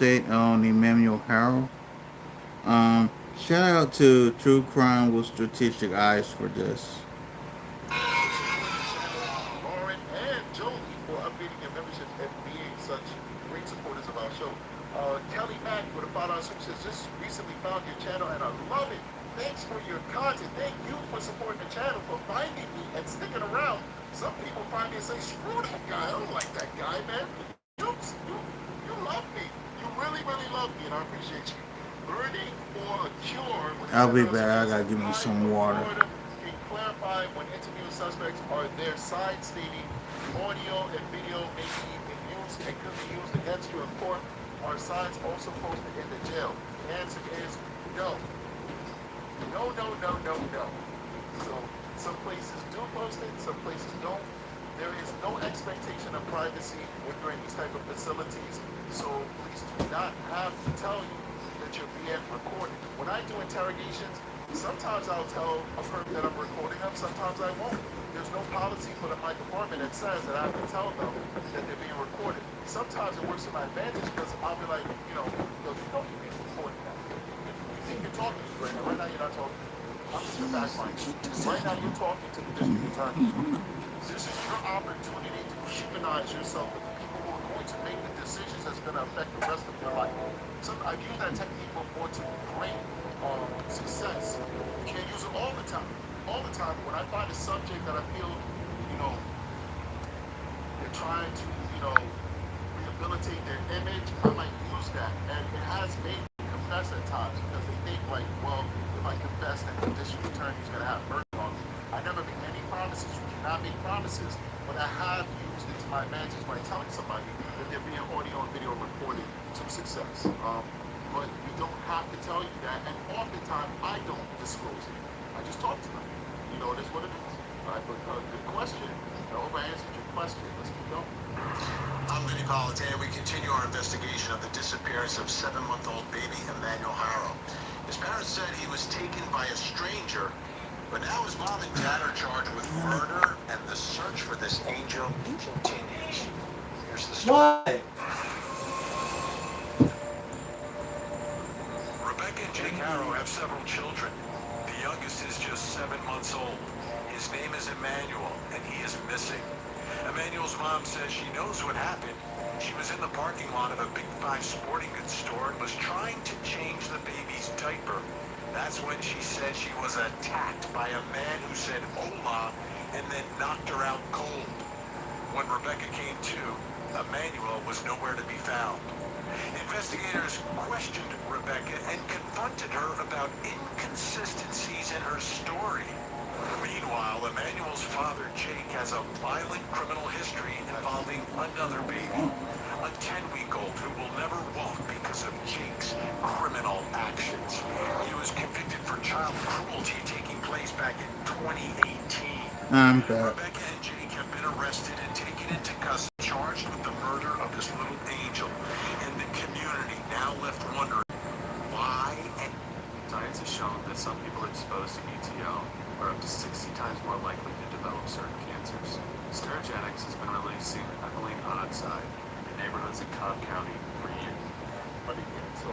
update on Emmanuel Haro. Shout out to True Crime with Strategic Eyes for this. For supporting the channel, Lauren and Jolie for updating your memberships and being such great supporters of our show. Kelly Mack with a $5 super says, just recently found your channel and I love it. Thanks for your content. Thank you for supporting the channel, for finding me and sticking around. Some people find me and say, screw that guy. I don't like that guy, man. You love me. You really, really love me, and I appreciate you. Burning for a cure with I'll be $7 back. I says, gotta give me hi some from water. Florida. Can you clarify when interviewing suspects are their side stating audio and video may be used and could be used against you in court? Are sides also posted in the jail? The answer is no. No, no, no, no, no. So some places do post it, some places don't. There is no expectation of privacy when you're in these type of facilities. So police do not have to tell you that you're being recorded. When I do interrogations, sometimes I'll tell a person that I'm recording them, sometimes I won't. There's no policy for my department that says that I have to tell them that they're being recorded. Sometimes it works to my advantage because I'll be like, you're being recorded now. You think you're talking to me right now. Right now you're not talking to me. I'm just a fact finder. Right now you're talking to the district attorney. This is your opportunity to humanize yourself with the people who are going to make the decisions that's going to affect the rest of your life. So I've used that technique before to great success. You can't use it all the time. All the time. When I find a subject that I feel, they're trying to, rehabilitate their image, I might use that. And it has made me confess at times because they think like, well, if I confess, then the district attorney's going to have murder on me. I never make any promises. You cannot make promises, but I have used it to my advantage by telling somebody that they're being audio and video recorded to success. But we don't have to tell you that, and oftentimes I don't disclose it. I just talk to them. It is what it is. All right, but good question. I hope I answered your question. Let's keep going. I'm Vinny Politan. We continue our investigation of the disappearance of 7-month-old baby Emmanuel Haro. His parents said he was taken by a stranger, but now his mom and dad are charged with murder, and the search for this angel continues. Here's the story. Why? Rebecca and Jake Haro have several children. The youngest is just 7 months old. His name is Emmanuel, and he is missing. Emmanuel's mom says she knows what happened. She was in the parking lot of a Big 5 sporting goods store and was trying to change the baby's diaper. That's when she said she was attacked by a man who said hola and then knocked her out cold. When Rebecca came to, Emmanuel was nowhere to be found. Investigators questioned Rebecca and confronted her about inconsistencies in her story. Meanwhile, Emmanuel's father, Jake, has a violent criminal history involving another baby, a 10-week-old who will never walk because of Jake's criminal actions. He was convicted for child cruelty taking place back in 2018. I'm back. Rebecca and Jake have been arrested and taken into custody, charged with the murder of this little angel, and the community now left wondering why and Science has shown that some people exposed to ETO are up to 60 times more likely to develop certain cancers. Sterigenics has been releasing ethylene oxide in neighborhoods in Cobb County for years. So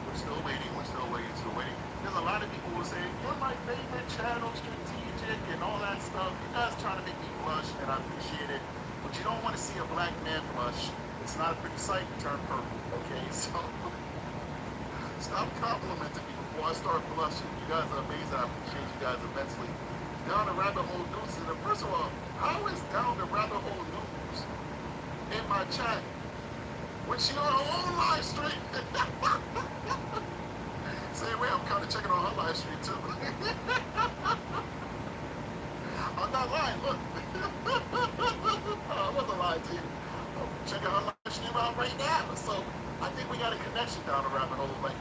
we're still waiting. There's a lot of people who say, you're my favorite channel, strategic, and all that stuff. You guys trying to make me blush, and I appreciate it. But you don't want to see a black man blush. It's not a pretty sight to turn purple, okay? So stop complimenting me before I start blushing. You guys are amazing. I appreciate you guys immensely. Down the Rabbit Hole News. And first of all, how is Down the Rabbit Hole News in my chat when she on her own live stream? Same way, I'm kind of checking on her live stream too. I'm not lying. Look, I wasn't lying to you. I'm checking her live stream out right now. So I think we got a connection down the rabbit hole. Like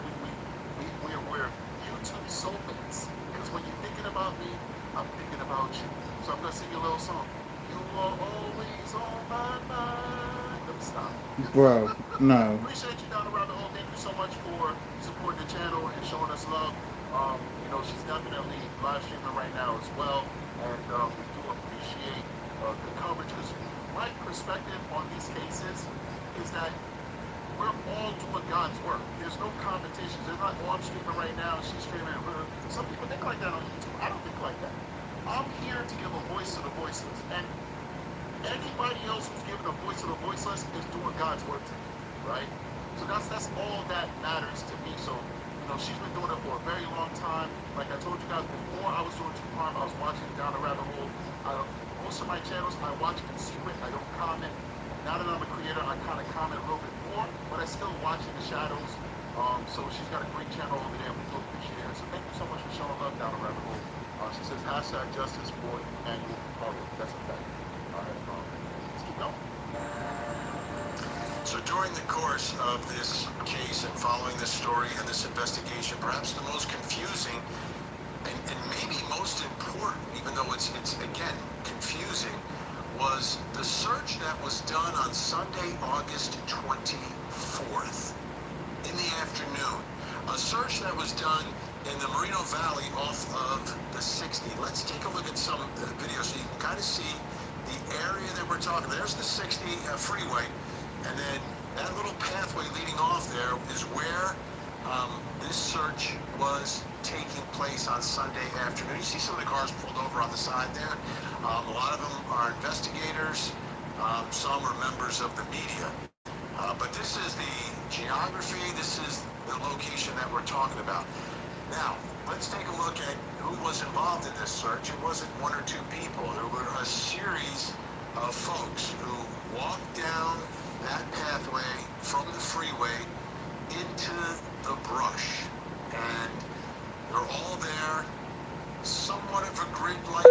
we're YouTube soulmates. Because when you're thinking about me, I'm thinking about you. So I'm gonna sing you a little song. You are always on my mind. Let me stop. Bro, no. Appreciate you down the rabbit hole. Thank you so much for supporting the channel and showing us love. She's definitely live streaming right now as well. And we do appreciate the coverage. Because my perspective on these cases is that we're all doing God's work. There's no competition. There's not, oh, I'm streaming right now, she's streaming. Some people think like that on YouTube. I don't think like that. I'm here to give a voice to the voiceless. And anybody else who's giving a voice to the voiceless is doing God's work to me, right? So that's all that matters to me. So, she's been doing it for a very long time. Like I told you guys before, I was doing true crime. I was watching Down the Rabbit Hole. Most of my channels, I watch in secret. I don't comment. Now that I'm a creator, I kind of comment a little bit more, but I still watch in the shadows. So she's got a great channel over there. We do appreciate her. So thank you so much for showing love, Down the Rabbit Hole. She says, #justice for Emmanuel Haro. That's a fact. All right, let's keep going. So during the course of this case and following this story and this investigation, perhaps the most confusing and maybe most important, even though it's again confusing, was the search that was done on Sunday, August 24th in the afternoon. A search that was done in the Moreno Valley off of the 60. Let's take a look at some video so you can kind of see the area that we're talking. There's the 60 freeway, and then that little pathway leading off there is where this search was taking place on Sunday afternoon. You see some of the cars pulled over on the side there. A lot of them are investigators. Some are members of the media. But this is the geography. This is the location that we're talking about. Now, let's take a look at who was involved in this search. It wasn't one or two people. There were a series of folks who walked down that pathway from the freeway into the brush. And they're all there, somewhat of a grid like.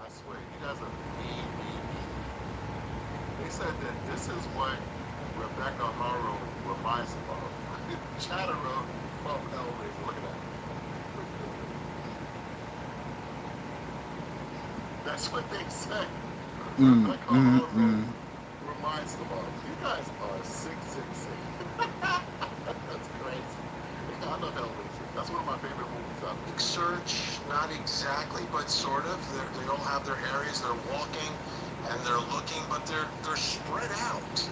I swear, you guys are mean. They said that this is what Rebecca Haro reminds them of. Chatterer from Hellraiser. Look at that. That's what they say. Rebecca Haro reminds them of. You guys are sick. That's crazy. I love Hellraiser. That's one of my favorite movies out there. Search, not exactly, but sort of. They all have their areas. They're walking and they're looking, but they're spread out.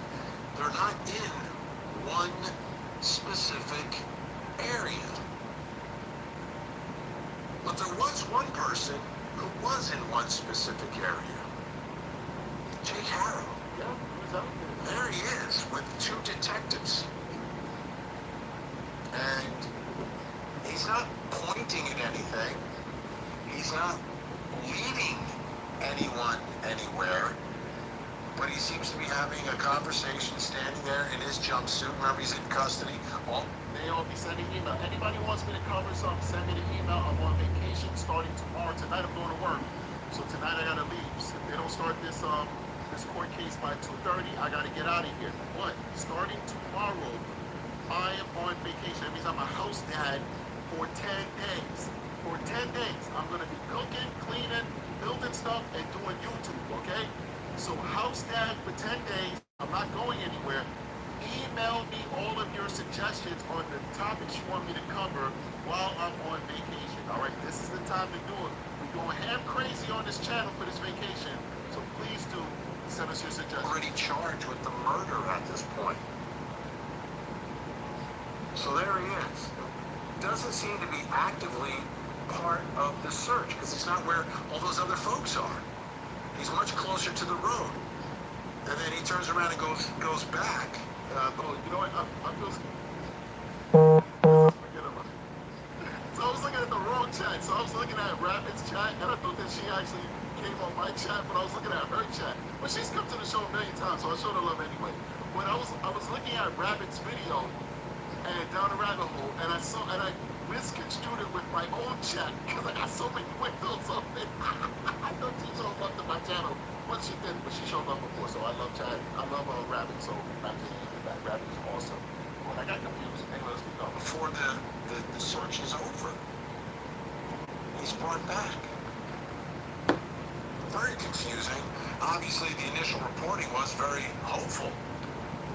They're not in one specific area. But there was one person who was in one specific area. Jake Haro. Yeah, who's out there? There he is with two detectives. And he's not pointing at anything. He's not leading anyone anywhere. But he seems to be having a conversation standing there in his jumpsuit. Remember, he's in custody. They all be sending email. Anybody wants me to cover something, send me the email. I'm on vacation starting tomorrow. Tonight I'm going to work. So tonight I gotta leave. If they don't start this court case by 2:30, I gotta get out of here. But starting tomorrow, I am on vacation. That means I'm a house dad for 10 days. For 10 days, I'm gonna be cooking, cleaning, building stuff, and doing YouTube, okay? So house dad for 10 days, I'm not going anywhere. Email me all of your suggestions on the topics you want me to cover while I'm on vacation. All right, this is the time to do it. We're going ham crazy on this channel for this vacation. So please do send us your suggestions. Already charged with the murder at this point. So there he is. Doesn't seem to be actively part of the search because he's not where all those other folks are. He's much closer to the road. And then he turns around and goes back. You know what? I'm just forget about it. So I was looking at the wrong chat. So I was looking at Rabbit's chat, and I thought that she actually came on my chat, but I was looking at her chat. But she's come to the show a million times, so I showed her love anyway. But I was looking at Rabbit's video and Down the Rabbit Hole, and I misconstrued it with my own chat because I got so many windows open. I thought she showed love to my channel. But she didn't, but she showed love before, so I love chat. I love Rabbit, so back to you. That Rabbit is awesome. When I got confused, anyway, let's keep going. Before the search is over, he's brought back. Very confusing. Obviously, the initial reporting was very hopeful.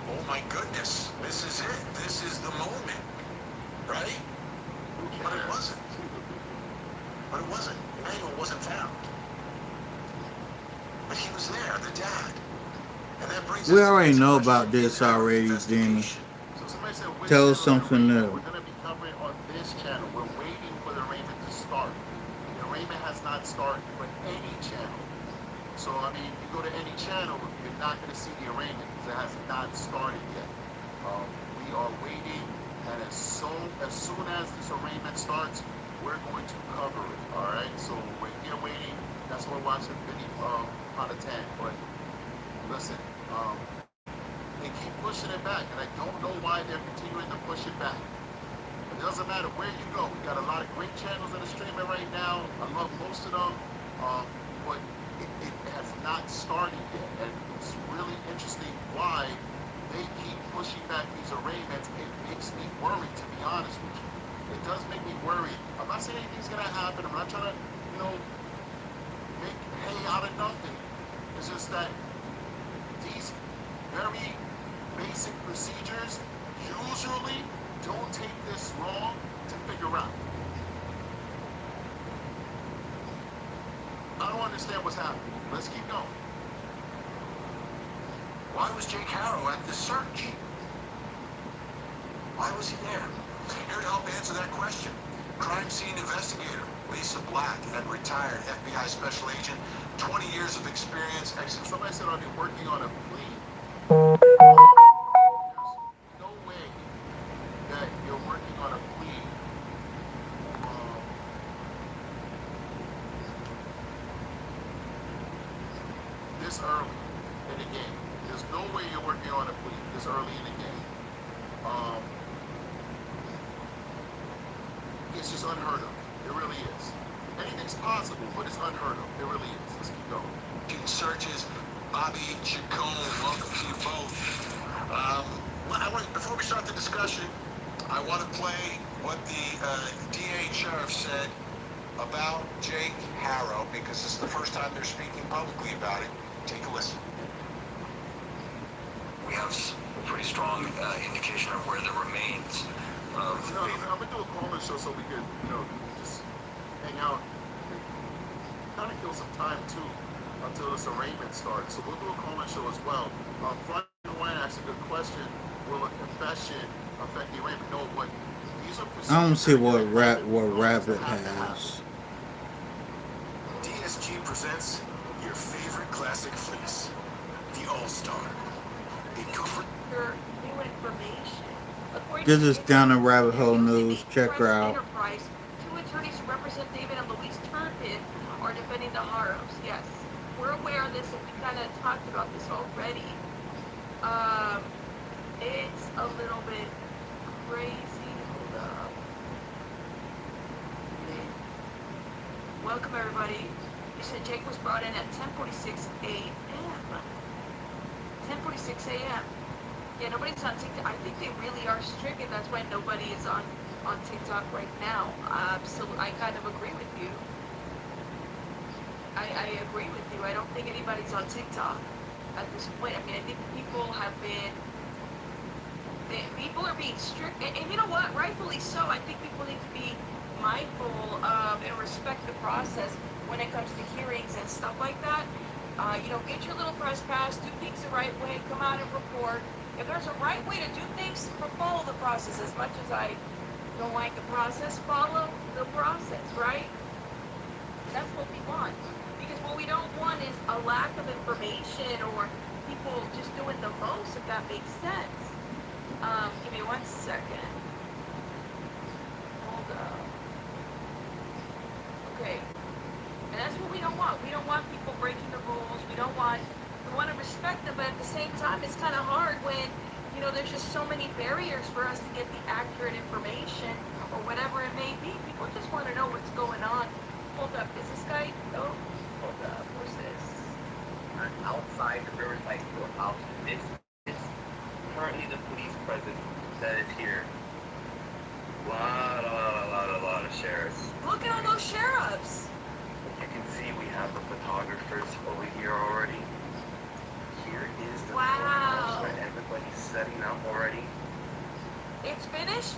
Oh my goodness, this is it. This is the moment, right? But it wasn't. Emmanuel wasn't found. But he was there, the dad. And that brings says We to already answer know questions about from this in-house already, Jamie. investigation. So somebody said, which Tell us channel? The something arraignment. new. We're going to be covering on this channel. We're waiting for the arraignment to start. The arraignment has not started for any channel. So, I mean, you go to any channel, you're not going to see the arraignment because it has not started yet. We are waiting, and as soon as this arraignment starts, we're going to cover it, all right? So we're here waiting. That's why we're watching video on the 10. But listen, they keep pushing it back, and I don't know why they're continuing to push it back. It doesn't matter where you go. We got a lot of great channels that are streaming right now. I love most of them, but it has not started yet, and it's really interesting why they keep pushing back these arraignments. It makes me worried, to be honest with you. It does make me worried. I'm not saying anything's gonna happen. I'm not trying to, make hay out of nothing. It's just that these very basic procedures usually don't take this long to figure out. I don't understand what's happening. Let's keep going. Why was Jake Haro at this search? Why was he there? Here to help answer that question, crime scene investigator Lisa Black, and retired FBI special agent, 20 years of experience. Somebody said I've been working on a plea. There's no way that you're working on a plea this early in the game. There's no way you're working on a plea this early in the game. It's just unheard of. It really is. Anything's possible, but it's unheard of. It really is. Let's keep going. Searches, Bobby Chacon, welcome to you both. Before we start the discussion, I want to play what the DA and sheriff said about Jake Haro, because this is the first time they're speaking publicly about it. Take a listen. We have a pretty strong indication of where the remains of I'm gonna do a call-in show so we could, just hang out, kind of kill some time too until this arraignment starts. So we'll do a call-in show as well. Front Wine asked a good question. Will a confession affect the arraignment? No, but these are procedures. I don't see what that Rabbit have to happen. has. DSG presents your favorite classic fleece, the All-Star. It comfort Your new information. According This to is Down the Rabbit Hole News, News. Check her out. Enterprise, two attorneys who represent David and Louise Turpin are defending the Haros. Yes, we're aware of this, and we kind of talked about this already. It's a little bit crazy. Hold up. Welcome everybody. You said Jake was brought in at 10:46 a.m. 10:46 a.m. Yeah, nobody's on TikTok. I think they really are strict, and that's why nobody is on TikTok right now. Absolutely, I kind of agree with you. I agree with you. I don't think anybody's on TikTok at this point. I mean, I think people are being strict, and you know what? Rightfully so. I think people need to be mindful and respect the process when it comes to hearings and stuff like that. Get your little press pass, do things the right way, come out and report. If there's a right way to do things, follow the process. As much as I don't like the process, follow the process, right? That's what we want. Because what we don't want is a lack of information or people just doing the most, if that makes sense. Give me 1 second. Hold up. Okay. And that's what we don't want. We don't want people breaking the rules. We want to respect them, but at the same time, it's kind of hard when, there's just so many barriers for us to get the accurate information or whatever it may be. People just want to know what's going on. Hold up. Is this guy? Oh, hold up. Where's this? Outside the Riverside Courthouse. This is currently the police presence that is here. A lot of sheriffs. Look at all those sheriffs. You can see we have the photographers over here already. Here is the Wow. courthouse where everybody's setting up already. It's finished?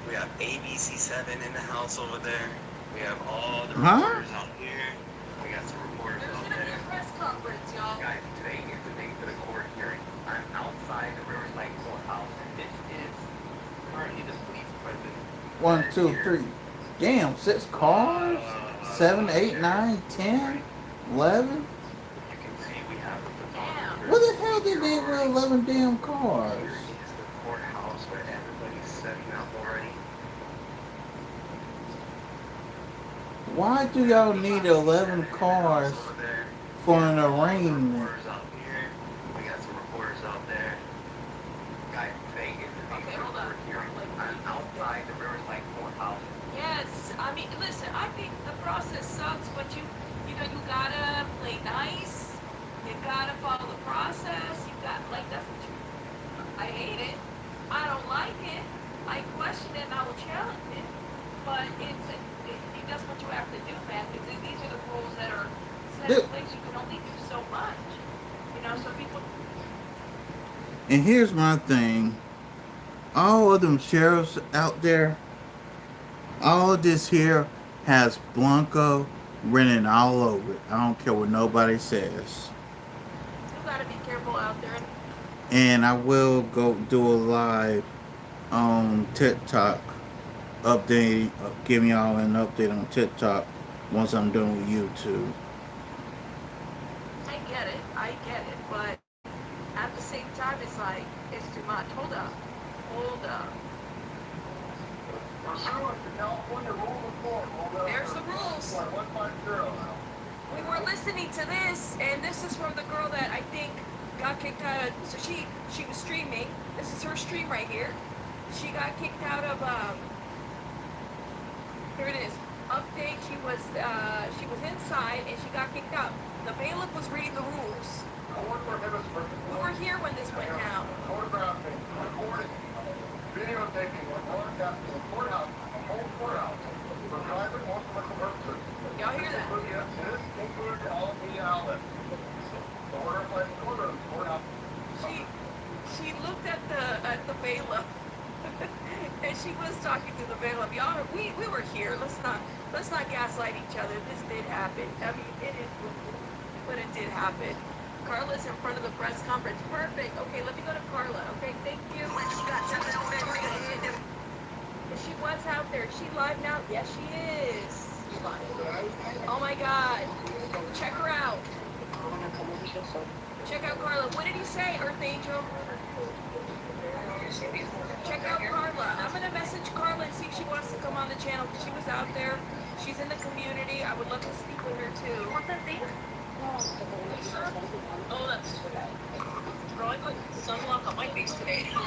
We have ABC7 in the house over there. We have all the Huh? reporters out here. We got some reporters There's out going to be there. a press conference, y'all. Guys, today One, two, three. Damn, six cars? Seven, eight, nine, Right. 10, 11? You can see we have the Damn. What photographers. the hell did they with 11 damn cars? Here is the courthouse where everybody's setting up already. Why do y'all need 11 cars Over there. for an All the arraignment? reporters out here. We got some reporters out there. Guy Vegas is Okay, hold on. here. Outside the Riverside Courthouse. Yes, I mean, listen, I think the process sucks, but you know, you gotta play nice. You gotta follow the process. You got, like, that's what you, I hate it. I don't like it. I question it and I will challenge it. But that's what you have to do, man. Because these are the rules that are set in place. You can only do so much. You know, so people. And here's my thing. All of them sheriffs out there, all of this here has Blanco written all over it. I don't care what nobody says. You gotta be careful out there. And I will go do a live on TikTok update, giving y'all an update on TikTok once I'm done with YouTube. I get it, but at the same time, it's like, it's too much. Hold up. There's the rules. We were listening to this, and this is from the girl that I think got kicked out of, so she was streaming. This is her stream right here. She got kicked out of, here it is. Update, she was inside, and she got kicked out. The bailiff was reading the rules. We were here when this went down. Photographing, recording, videotaping, or broadcasting the courthouse, the whole courthouse, for private or commercial purposes. Y'all hear that? This includes all media outlets. The order of courthouse. She looked at the bailiff, and she was talking to the bailiff. Y'all, we were here. Let's not gaslight each other. This did happen. I mean, it is, but it did happen. Carla's in front of the press conference. Perfect. Okay, let me go to Carla. Okay, thank you. She was out there. Is she live now? Yes, she is. Oh my God. Check her out. Check out Carla. What did he say, Earth Angel? Check out Carla. I'm going to message Carla and see if she wants to come on the channel because she was out there. She's in the community. I would love to speak with her too. You want that thing? Oh, that's bro, I put sunblock on my face today. Yeah,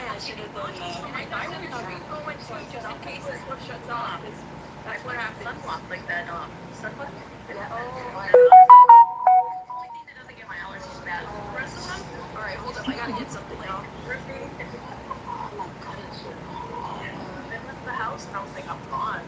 I should have done that. I'm going to going to just in case this one shuts off. That's what happens. Sunblock like that. Sunblock? Yeah. Oh. Only thing that doesn't get my allergies bad. The rest of them? Alright, hold up. I gotta get something now. Then left the house and I was like, I'm gone.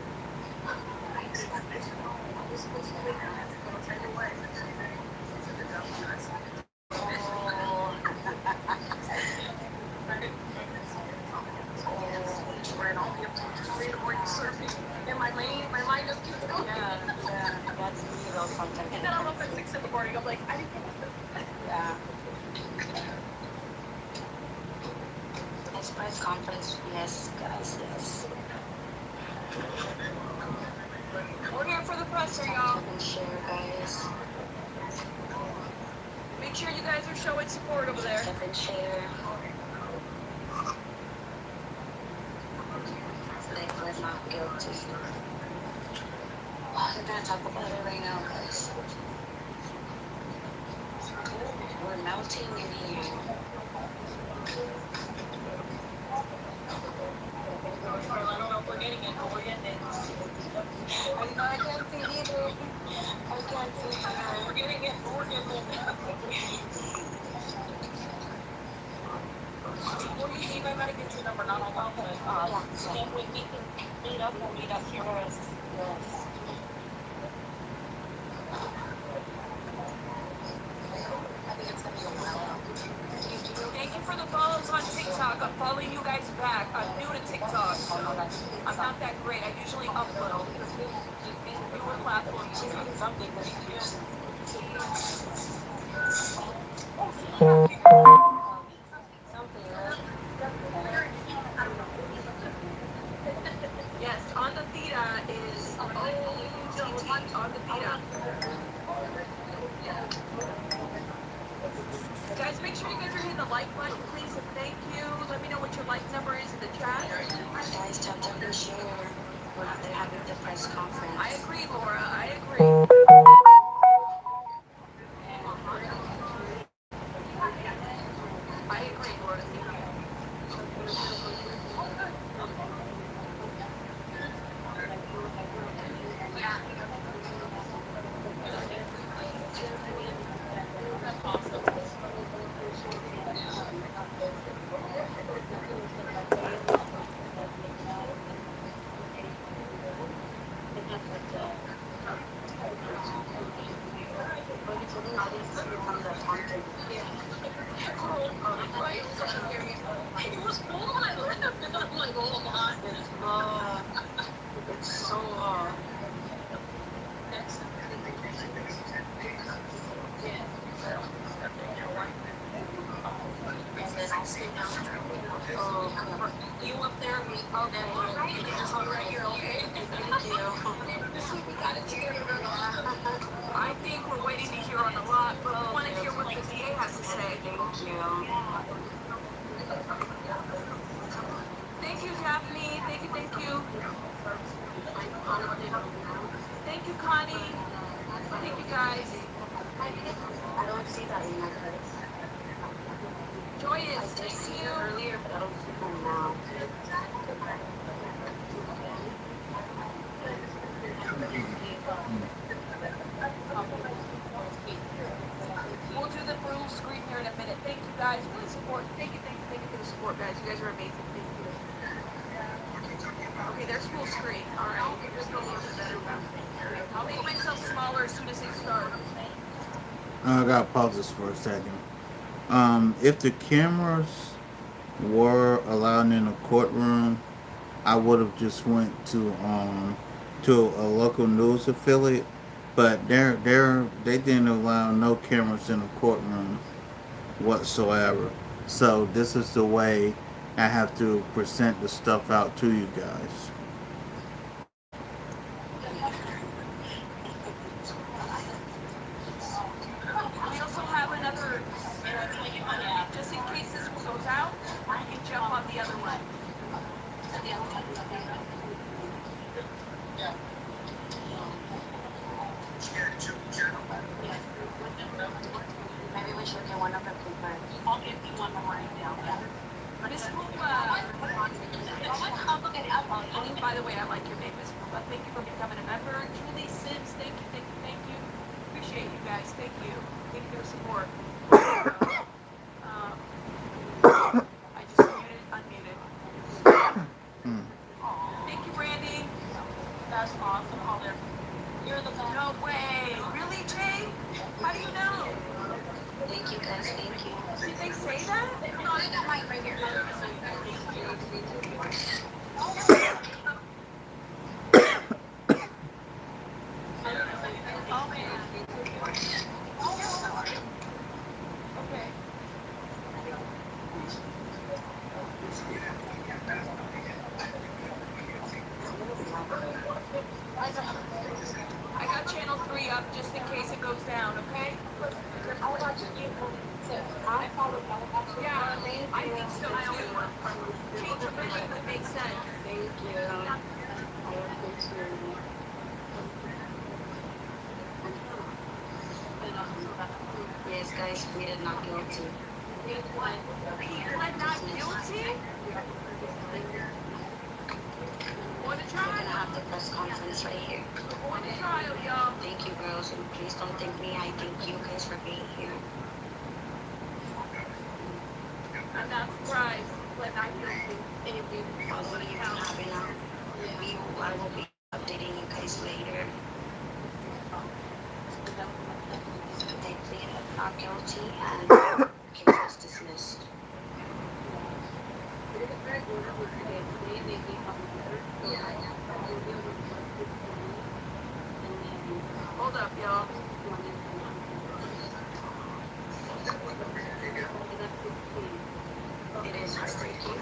My mind just keeps going. Yeah, that's me though sometimes. And then I'm up at 6 in the morning. I'm like, I didn't get this. Yeah. This press conference, yes, guys, yes. We're here for the presser, y'all. And share, guys. Make sure you guys are showing support over there. Step and share. They plead not guilty. We're gonna talk about it right now, guys. We're melting in here. I don't know if we're getting it, but we're getting it. I can't see either. I can't see either. We're getting it, but we're getting it. Before you leave, I gotta get your number, not on my phone. Yeah. If we can meet up, we'll meet up here. Yes. Thank you for the follows on TikTok. I'm following you guys back. I'm new to TikTok, so I'm not that great. I usually upload. Newer platforms, something that you use. sure you guys are hitting the like button, please, and thank you. Let me know what your like number is in the chat. Guys, tell them to share. They're having the press conference. I agree, Laura. I agree. I agree, Laura. It was cold when I left. I'm like, oh my. It's hot. It's so hot. And then I'll sit down. Oh, You up there? Okay. You can just hold right here, okay? thank you. We got it together. I think we're waiting to hear on the lot, but we want to hear what the DA has to say. Thank you. Thank you, Daphne. Thank you, thank you. Thank you, Connie. Thank you, guys. I don't see that in my place. Joyous, I thank did see you. it earlier, but I don't see them now. We'll do the full screen here in a minute. Thank you, guys. Really support. Thank you for the support, guys. You guys are amazing. Thank you. Okay, there's full screen. All right. I'll make myself smaller as soon as they start. I gotta pause this for a second. If the cameras were allowed in the courtroom, I would have just went to a local news affiliate, but they didn't allow no cameras in the courtroom whatsoever. So this is the way I have to present the stuff out to you guys. We also have another, just in case this one goes out, you can jump on the other one. Maybe we should get one of the papers. I'll give you one more now. Miss Pumba. By the way, I like your name, Miss Pumba. Thank you for becoming a member. Julie Sims, thank you, thank you, thank you. Appreciate you guys. Thank you. Thank you for the support. I just unmuted. Thank you, Brandy. That's awesome. All there. You're the best. No way. Really, Jay? How do you know? Thank you guys, thank you. Did they say that? No, I got mine right here. Okay. I got channel 3 up just in case it goes down, okay? Yeah, I think so too. Change of vision would make sense. Thank you. I appreciate it. Yes, guys, pleaded not guilty. He pled not guilty? Going to We're trial. gonna have the press conference right here. Going to trial, y'all. Thank you, girls, and please don't thank me. I thank you guys for being here. I'm not surprised. Pled not guilty. Although you don't have enough, I will be updating you guys later. They pleaded not guilty and case was dismissed. Hold up, y'all. It is heartbreaking.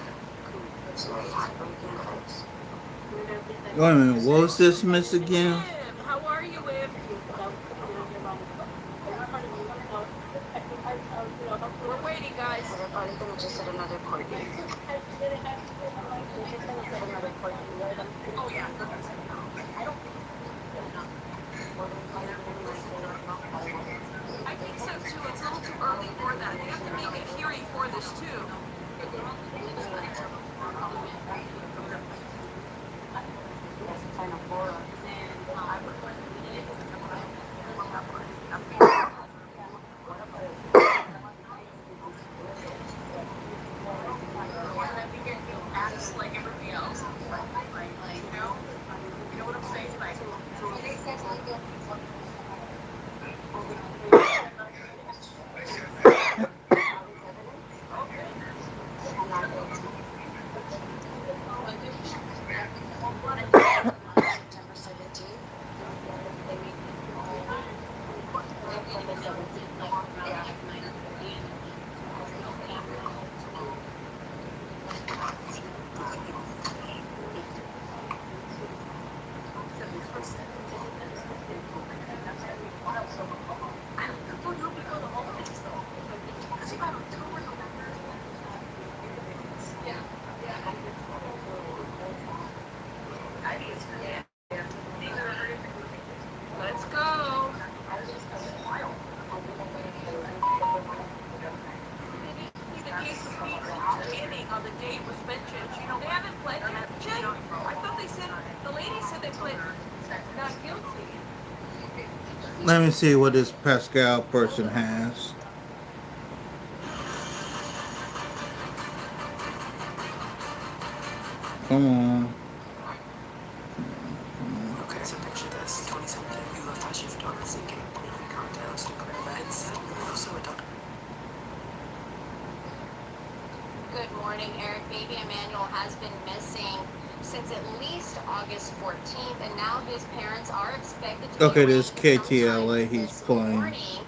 So heartbroken, folks. Wait a minute, what was this, Miss again? How are you, Im? We're waiting gonna just set another court date. He's just gonna set another court date. Oh yeah. I think so too. It's a little too early for that. They have to make a hearing for this too. Just like everybody else. You know what I'm saying? Like, September 17th. let's go. The case was beginning on the date was mentioned. You know, they haven't pled yet, Jay. I thought they said, the lady said they pled not guilty. Let me see what this Pascal person has. Come on. Okay, so picture this. 2017, you love flashy photography, cake, cocktails, nuclear events. Also a doctor. Good morning, Eric. Baby Emmanuel has been missing since at least August 14th, and now his parents are expected to Okay, be this arraigned KTLA sometime he's this playing. morning.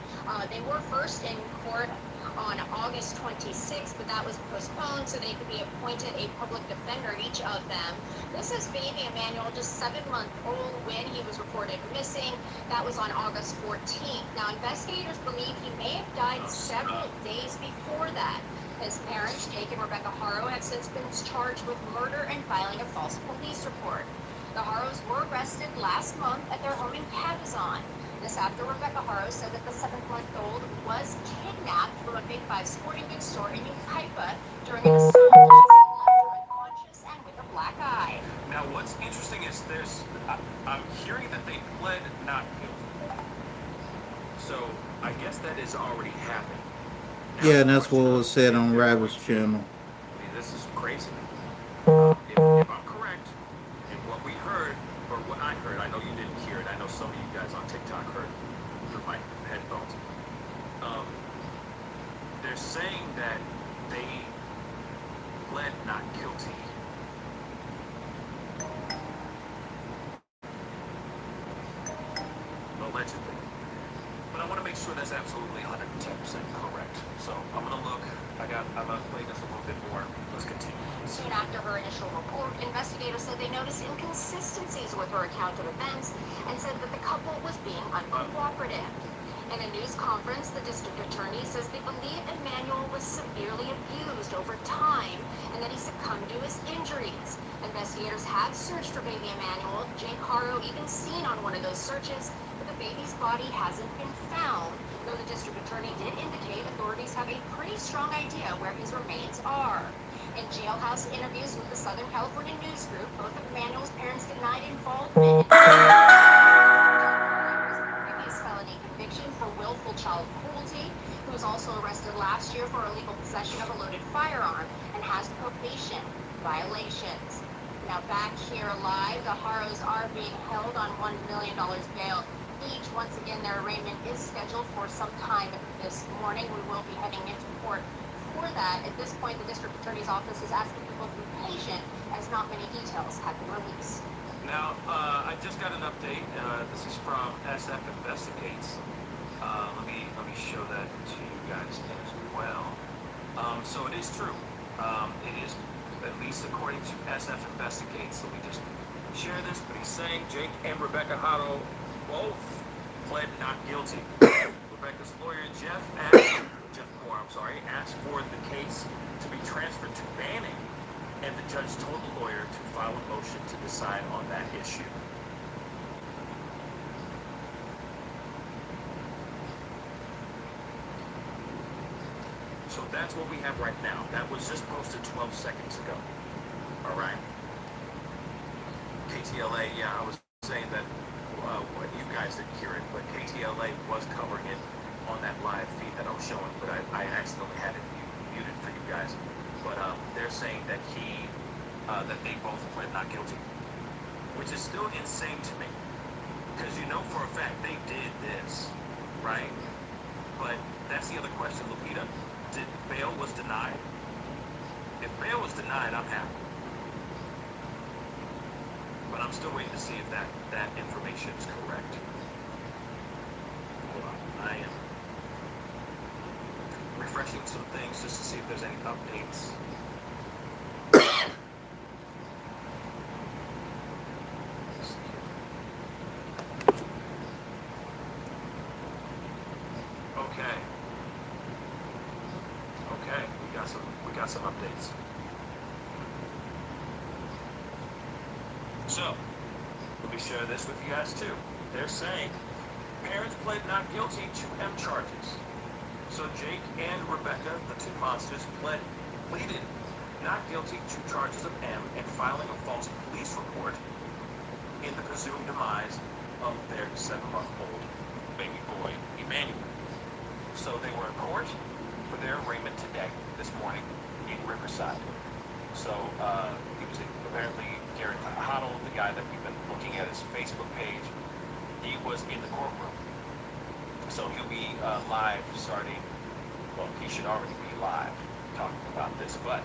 They were first in court on August 26th, but that was postponed so they could be appointed a public defender, each of them. This is baby Emmanuel, just 7-month-old when he was reported missing. That was on August 14th. Now, investigators believe he may have died several days before that. His parents, Jake and Rebecca Haro, have since been charged with murder and filing a false police report. The Haros were arrested last month at their home in Cabazon. This after Rebecca Haro said that the 7-month-old was kidnapped from a Big Five sporting goods store in Yucaipa during an assault that left her unconscious and with a black eye. Now, what's interesting is I'm hearing that they pled not guilty. So I guess that has already happened. Now, Yeah, the and that's what question was is, said if on they're Rabbit's going to- channel. I mean, this is crazy. If I'm correct in what we heard, or what I heard, I know you didn't hear it. I know some of you guys on TikTok heard through my headphones. They're saying that they pled not guilty. Allegedly. But I want to make sure that's absolutely 110% correct. So I'm going to look. I'm going to play this a little bit more. Let's continue. Soon after her initial report, investigators said they noticed inconsistencies with her account of events and said that the couple was being uncooperative. In a news conference, the district attorney says they believe Emmanuel was severely abused over time and that he succumbed to his injuries. Investigators have searched for baby Emmanuel. Jake Haro even seen on one of those searches, but the baby's body hasn't been found, though the district attorney did indicate authorities have a pretty strong idea where his remains are. In jailhouse interviews with the Southern California News Group, both of Emmanuel's parents denied involvement in previous felony conviction for willful child cruelty. He was also arrested last year for illegal possession of a loaded firearm and has probation violations. Now back here live, the Haros are being held on $1 million bail each. Once again, their arraignment is scheduled for some time this morning. We will be heading into court for that. At this point, the district attorney's office is asking people to be patient as not many details have been released. Now, I just got an update. This is from SF Investigates. Let me show that to you guys as well. So it is true. It is, at least according to SF Investigates. So we just share this, but he's saying Jake and Rebecca Haro both pled not guilty. Rebecca's lawyer Jeff asked Jeff Moore, asked for the case to be transferred to Banning, and the judge told the lawyer to file a motion to decide on that issue. So that's what we have right now. That was just posted 12 seconds ago. All right. KTLA, yeah, I was saying that what you guys didn't hear it, but KTLA was covering it on that live feed that I was showing, but I accidentally had it muted for you guys. But they're saying that that they both pled not guilty, which is still insane to me, because you know for a fact they did this, right? But that's the other question, Lupita. Did bail was denied? If bail was denied, I'm happy. But I'm still waiting to see if that information is correct. Hold on, I am refreshing some things just to see if there's any updates. Okay, we got some updates. So, let me share this with you guys too. They're saying parents pled not guilty to M charges. So Jake and Rebecca, the two monsters, pleaded not guilty to charges of M and filing a false police report in the presumed demise of their 7-month-old baby boy, Emmanuel. So they were in court for their arraignment today, this morning, in Riverside. So he was apparently Emmanuel Haro, the guy that we've been looking at his Facebook page. He was in the courtroom. So he'll be live starting, well, he should already be live talking about this, but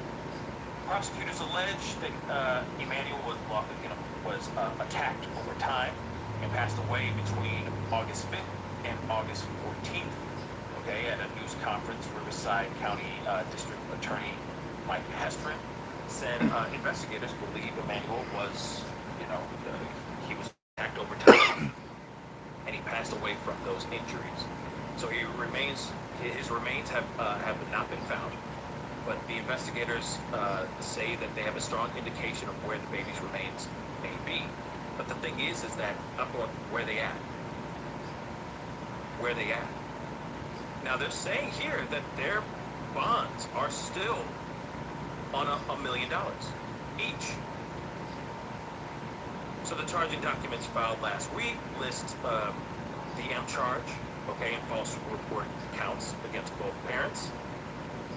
prosecutors allege that Emmanuel was attacked over time and passed away between August 5th and August 14th. Okay, at a news conference, Riverside County District Attorney Mike Hestrin said investigators believe Emmanuel was, he was attacked over time, and he passed away from those injuries. So his remains have not been found, but the investigators say that they have a strong indication of where the baby's remains may be. But the thing is that I'm going, where they at? Where they at? Now they're saying here that their bonds are still on $1 million each. So the charging documents filed last week list the M charge, okay, and false report counts against both parents,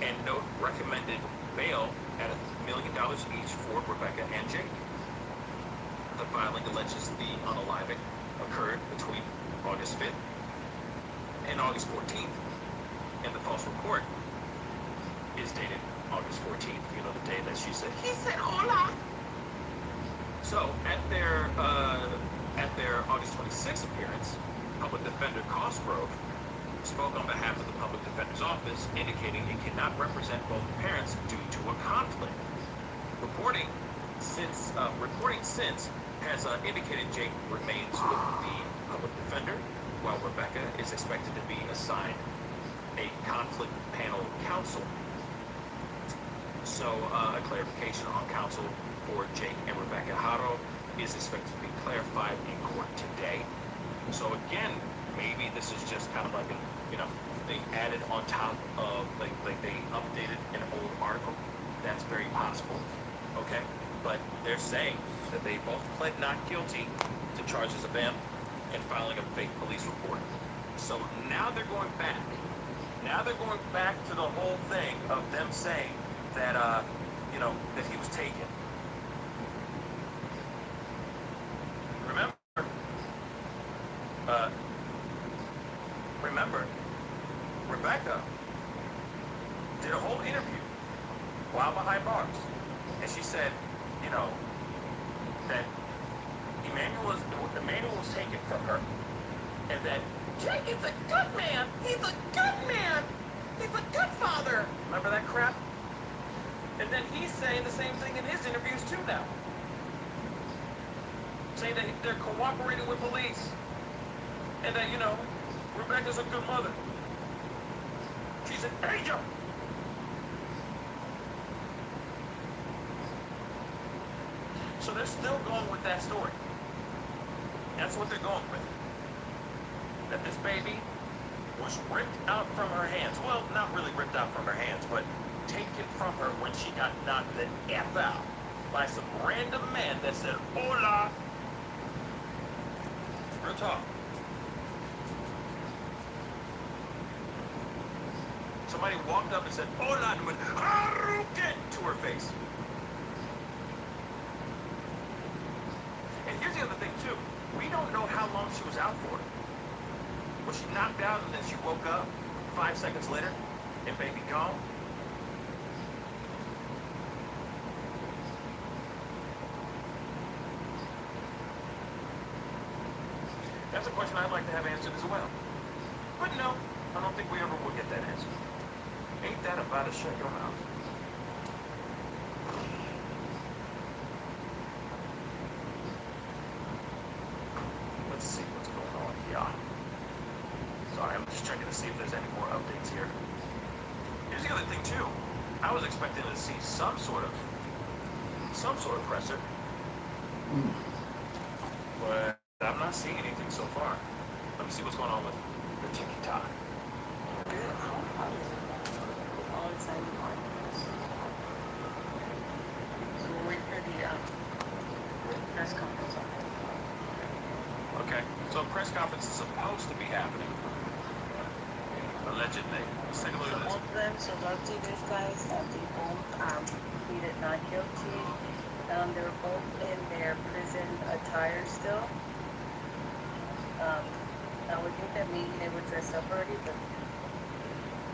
and note recommended bail at $1 million each for Rebecca and Jake. The filing alleges the unaliving occurred between August 5th and August 14th, and the false report is dated August 14th, the day that she said, he said hola. So at their August 26th appearance, Public Defender Cosgrove spoke on behalf of the Public Defender's Office, indicating it cannot represent both parents due to a conflict. Reporting since has indicated Jake remains with the Public Defender, while Rebecca is expected to be assigned a conflict panel counsel. So a clarification on counsel for Jake and Rebecca Haro is expected to be clarified in court today. So again, maybe this is just kind of like they added on top of like they updated an old article. That's very possible. Okay, but they're saying that they both pled not guilty to charges of M and filing a fake police report. So now they're going back. Now they're going back to the whole thing of them saying that that he was taken. Remember, Rebecca did a whole interview while behind bars, and she said, that Emmanuel was taken from her, and that Jake is a good man. He's a good man. He's a good father. Remember that crap? And then he's saying the same thing in his interviews too now, saying that they're cooperating with police, and that Rebecca's a good mother. She's an angel. So they're still going with that story. That's what they're going with. That this baby was ripped out from her hands. Well, not really ripped out from her hands, but taken from her when she got knocked the F out by some random man that said, hola. Real talk. Somebody walked up and said, hola, and went, Haruken, to her face. And here's the other thing, too. We don't know how long she was out for. Was she knocked out and then she woke up 5 seconds later and baby gone? That's a question I'd like to have answered as well. But no, I don't think we ever will get that answer. Ain't that about to shut your mouth? Let's see what's going on here. Sorry, I'm just checking to see if there's any more updates here. Here's the other thing too. I was expecting to see some sort of presser. But I'm not seeing anything so far. Let me see what's going on with the TikTok. All excited partners. So we'll wait for the press conference on it. Okay, so a press conference is supposed to be happening. Allegedly. Let's take a look at this. Some of them, so I'll do this, guys, that they both pleaded not guilty. They were both in their prison attire still. I would think that maybe they would dress up already, but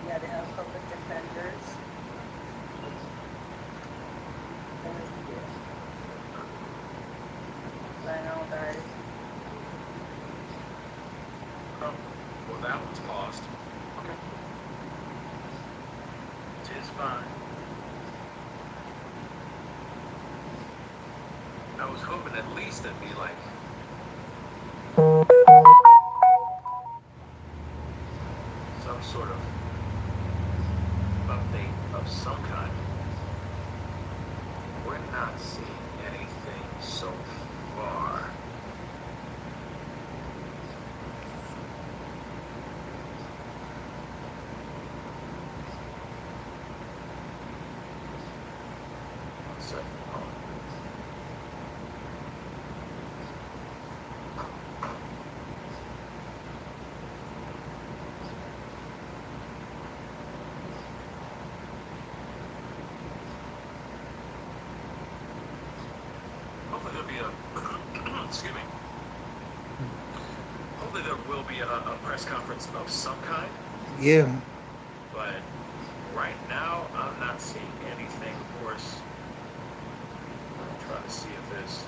yeah, they have public defenders. I know, guys. Oh, well, that one's paused. Okay. Tis fine. I was hoping at least it'd be like some sort of update of some kind. We're not seeing anything so far. One second. Hopefully there'll be a excuse me. Hopefully there will be a press conference of some kind. Yeah. But right now I'm not seeing anything. Of course, I'm trying to see if there's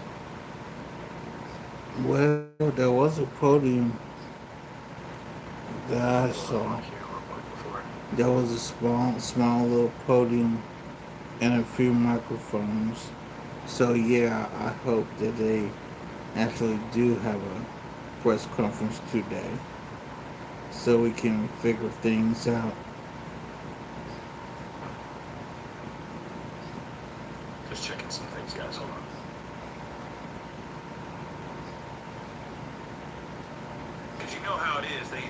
Well, there was a podium that I saw. here real quick before. There was a small little podium and a few microphones. So yeah, I hope that they actually do have a press conference today, so we can figure things out. Just checking some things, guys. Hold on. Because you know how it is. They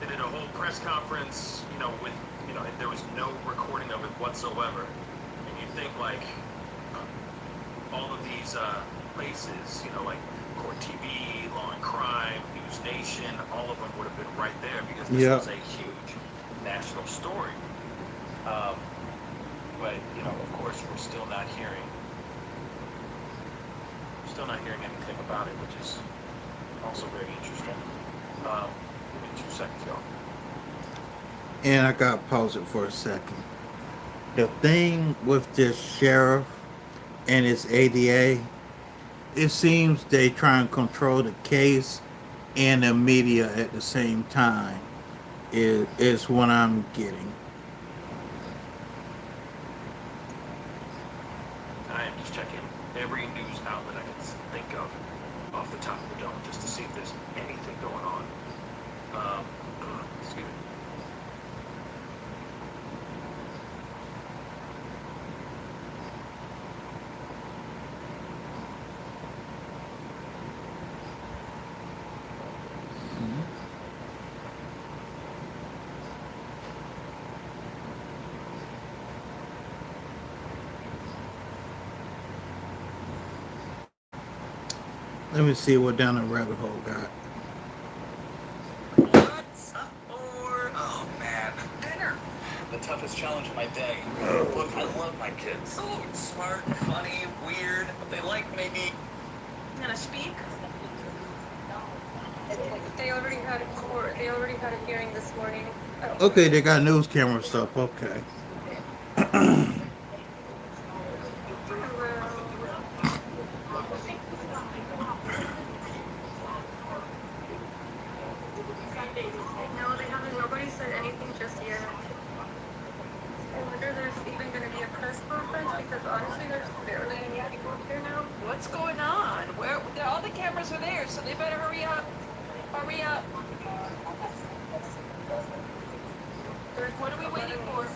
did a whole press conference, with and there was no recording of it whatsoever. And you think like all of these places, like Court TV, Law and Crime, News Nation, all of them would have been right there because this was a huge national story. But of course, we're still not hearing anything about it, which is also very interesting. Give me 2 seconds, y'all. And I gotta pause it for a second. The thing with this sheriff and his ADA, it seems they try and control the case and the media at the same time. Is what I'm getting. I am just checking every news outlet I can think of off the top of the dome just to see if there's anything going on. Excuse me. Let me see what down the rabbit hole got. What's up, or oh man, dinner. The toughest challenge of my day. Look, I love my kids. Oh, smart, funny, weird. But they like maybe. I'm gonna speak. They already had a court. They already had a hearing this morning. Okay, they got news camera stuff. Okay. No, they haven't. Nobody said anything just yet. I wonder if there's even going to be a press conference because honestly, there's barely any people here now. What's going on? Where all the cameras are there, so they better hurry up. Hurry up. What are we waiting for?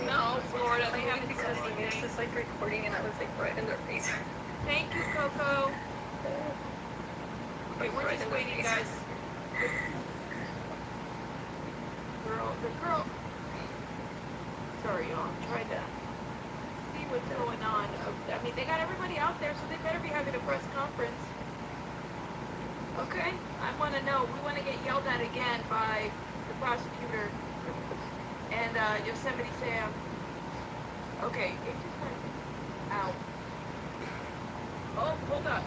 No, Florida, they have to Because he was just like recording and I was like right in their face. Thank you, Coco. Okay, we're just waiting, guys. The girl. Sorry, y'all. I'm trying to see what's going on. I mean, they got everybody out there, so they better be having a press conference. Okay, I want to know. We want to get yelled at again by the prosecutor and Yosemite Sam. Okay, it just went out. Oh, hold up.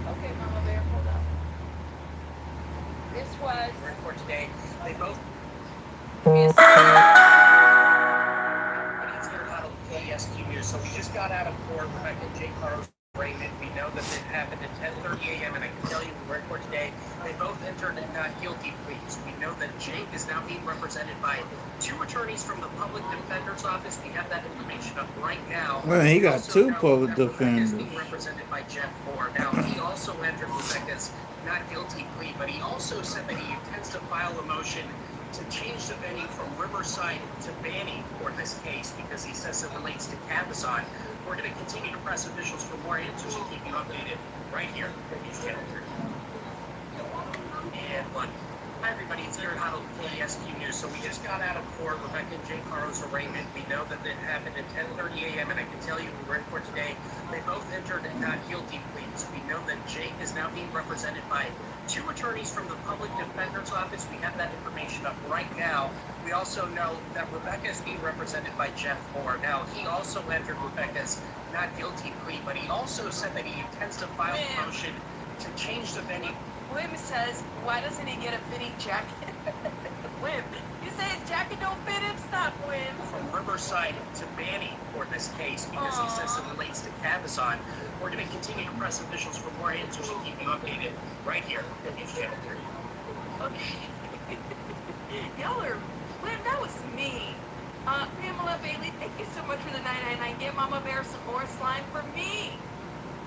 Okay, Mama Bear, hold up. This was. We're in court today. They both. Yes. It's here out of KSQ News. So we just got out of court. Rebecca and Jake Haro's arraignment. We know that it happened at 10:30 a.m. And I can tell you, we're in court today. They both entered not guilty pleas. We know that Jake is now being represented by 2 attorneys from the public defender's office. We have that information up right now. Well, he got Also 2 know public that Rebecca is defenders. being represented by Jeff Ford. Now, he also entered Rebecca's not guilty plea, but he also said that he intends to file a motion to change the venue from Riverside to Banning for this case because he says it relates to Cabazon. We're going to continue to press officials for more answers and keep you updated right here at News Channel 3. And 1. Hi everybody, it's Aaron Huddle with KSQ News. So we just got out of court. Rebecca and Jake Haro's arraignment. We know that it happened at 10:30 a.m. and I can tell you we were in court today. They both entered not guilty pleas. We know that Jake is now being represented by 2 attorneys from the public defender's office. We have that information up right now. We also know that Rebecca is being represented by Jeff Ford. Now, he also entered Rebecca's not guilty plea, but he also said that he intends to file a motion to change the venue. Wim says, why doesn't he get a fitting jacket? Wim, you say his jacket don't fit him? Stop, Wim. From Riverside to Banning for this case because he says it relates to Cabazon. We're going to continue to press officials for more answers and keep you updated right here at News Channel 3. Okay. Y'all are, Wim, that was me. Pamela Bailey, thank you so much for the 999. Give Mama Bear some more slime for me.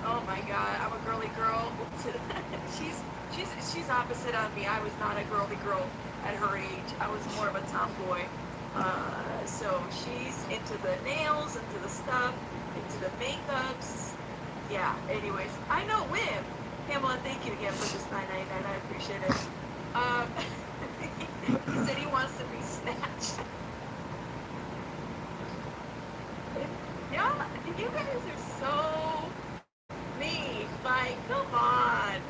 Oh my God, I'm a girly girl. She's opposite of me. I was not a girly girl at her age. I was more of a tomboy. So she's into the nails, into the stuff, into the makeups. Yeah, anyways, I know Wim. Pamela, thank you again for this $9.99. I appreciate it. He said he wants to be snatched. Yeah, you guys are so mean. Like, come on.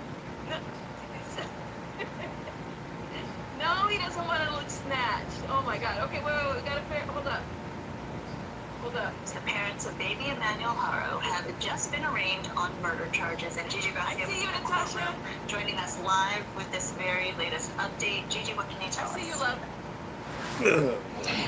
No, he doesn't want to look snatched. Oh my God. Okay, wait. We gotta hold up. The parents of baby Emmanuel Haro have just been arraigned on murder charges. And Gigi I see you, Natasha. joining us live with this very latest update. Gigi, what can you tell us? I see you, love.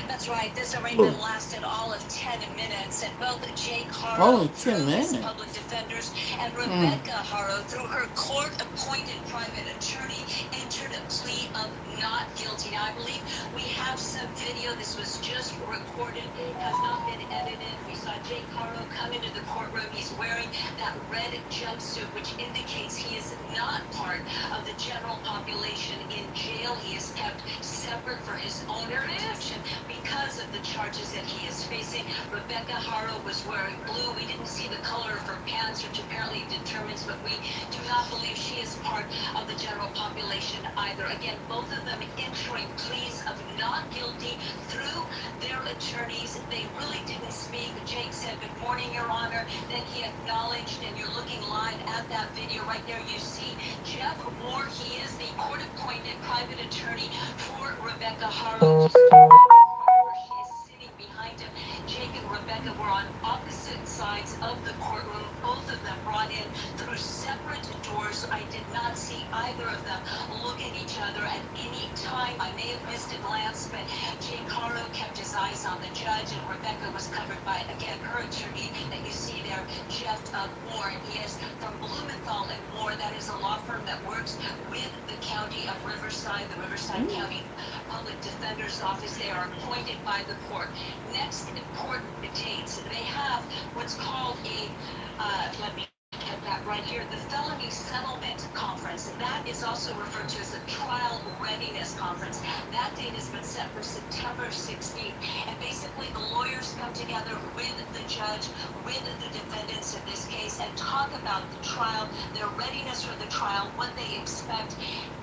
That's right. This arraignment lasted all of 10 minutes, and both Jake Haro, Only through 10 his minutes. public defenders, and Rebecca Haro, through her court-appointed private attorney, entered a plea of not guilty. Now, I believe we have some video. This was just recorded, has not been edited. We saw Jake Haro come into the courtroom. He's wearing that red jumpsuit, which indicates he is not part of the general population in jail. He is kept separate for his own protection because of the charges that he is facing. Rebecca Haro was wearing blue. We didn't see the color of her pants, which apparently determines, but we do not believe she is part of the general population either. Again, both of them entering pleas of not guilty through their attorneys. They really didn't speak. Jake said, "Good morning, Your Honor." Then he acknowledged, and you're looking live at that video right there. You see Jeff Moore. He is the court-appointed private attorney for Rebecca Haro. Just where she is sitting behind him. Jake and Rebecca were on opposite sides of the courtroom. Both of them brought in through separate doors. I did not see either of them look at each other at any time. I may have missed a glance, but Jake Haro kept his eyes on the judge, and Rebecca was covered by, again, her attorney that you see there, Jeff Moore. And he is from Blumenthal and Moore. That is a law firm that works with the county of Riverside, the Riverside County Public Defender's Office. They are appointed by the court. Next important dates. They have what's called a, let me get that right here, the Felony Settlement Conference. That is also referred to as a Trial Readiness Conference. That date has been set for September 16th. And basically the lawyers come together with the judge, with the defendants in this case, and talk about the trial, their readiness for the trial, what they expect,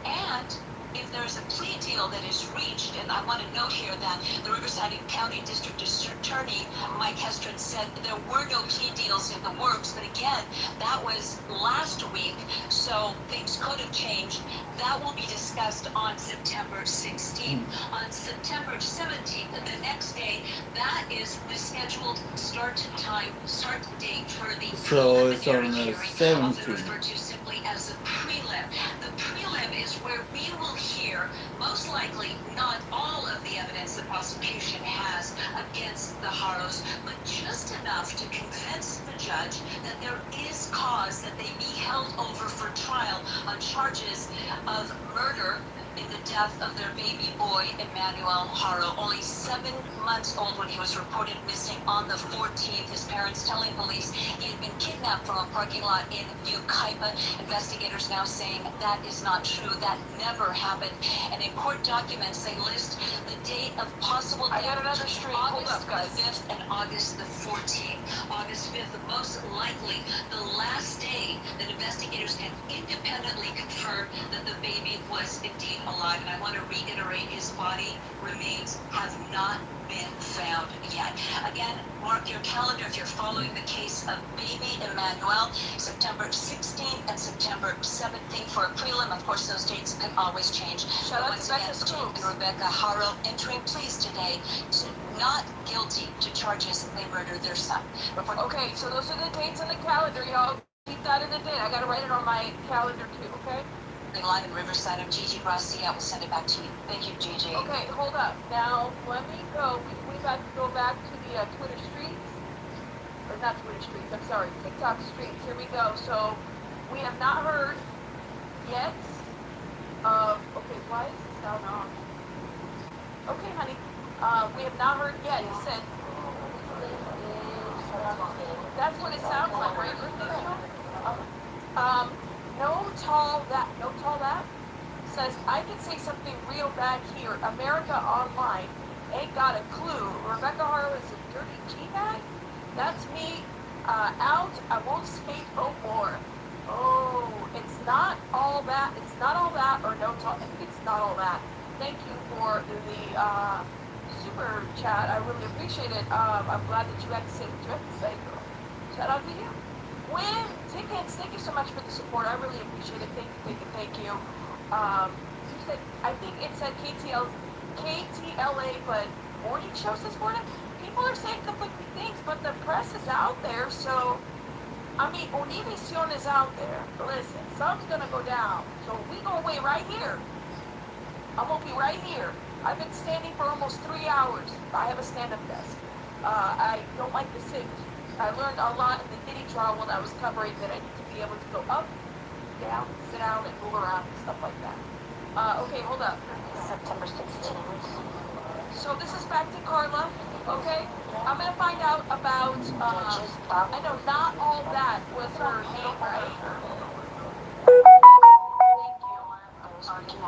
and if there's a plea deal that is reached. And I want to note here that the Riverside County District Attorney, Mike Hestron, said there were no plea deals in the works. But again, that was last week, so things could have changed. That will be discussed on September 16th. On September 17th, the next day, that is the scheduled start date for the So it's on preliminary the hearing, often 17th. referred to simply as the prelim. The prelim is where we will hear, most likely, not all of the evidence the prosecution has against the Haros, but just enough to convince the judge that there is cause that they be held over for trial on charges of murder in the death of their baby boy, Emmanuel Haro, only 7 months old when he was reported missing on the 14th. His parents telling police he had been kidnapped from a parking lot in Yucaipa. Investigators now saying that is not true. That never happened. And in court documents, they list the date of possible death. I got another stream. August the 5th and August the 14th. August 5th, most likely the last day that investigators can independently confirm that the baby was indeed alive. And I want to reiterate, his body remains have not been found yet. Again, mark your calendar if you're following the case of baby Emmanuel, September 16th and September 17th for a prelim. Of course, those dates can always change. Shout out Once to again, Becca Jake and Rebecca Haro entering pleas today to not guilty to charges they murdered their son. Okay, so those are the dates on the calendar, y'all. Keep that in the date. I gotta write it on my calendar too, okay? Live in Riverside, I'm Gigi Garcia. We'll send it back to you. Thank you, Gigi. Okay, hold up. Now, let me go. We got to go back to the Twitter streets. Or not Twitter streets, I'm sorry, TikTok streets. Here we go. So, we have not heard yet of... Okay, why is this sound on? Okay, honey. We have not heard yet. He said... That's what it sounds like, right? No tall that says, I can say something real bad here. America Online ain't got a clue. Rebecca Haro is a dirty G-bag? That's me. Out. I won't say no more. Oh, it's not all that. It's not all that, or no tall. I think it's not all that. Thank you for the super chat. I really appreciate it. I'm glad that you had to say what you had to say, girl. Shout out to you. Win tickets. Thank you so much for the support. I really appreciate it. Thank you. You said, I think it said KTLA, but morning shows this morning. People are saying conflicting things, but the press is out there, so I mean, Univision is out there. Listen, something's gonna go down. So we gonna wait right here. I'm gonna be right here. I've been standing for almost 3 hours. I have a stand-up desk. I don't like to sit. I learned a lot in the Diddy trial when I was covering that I need to be able to go up, down, sit down, and move around, and stuff like that. Okay, hold up. September 16th. So this is back to Carla, okay? I'm gonna find out about, I know not all that was her name, right? Thank you.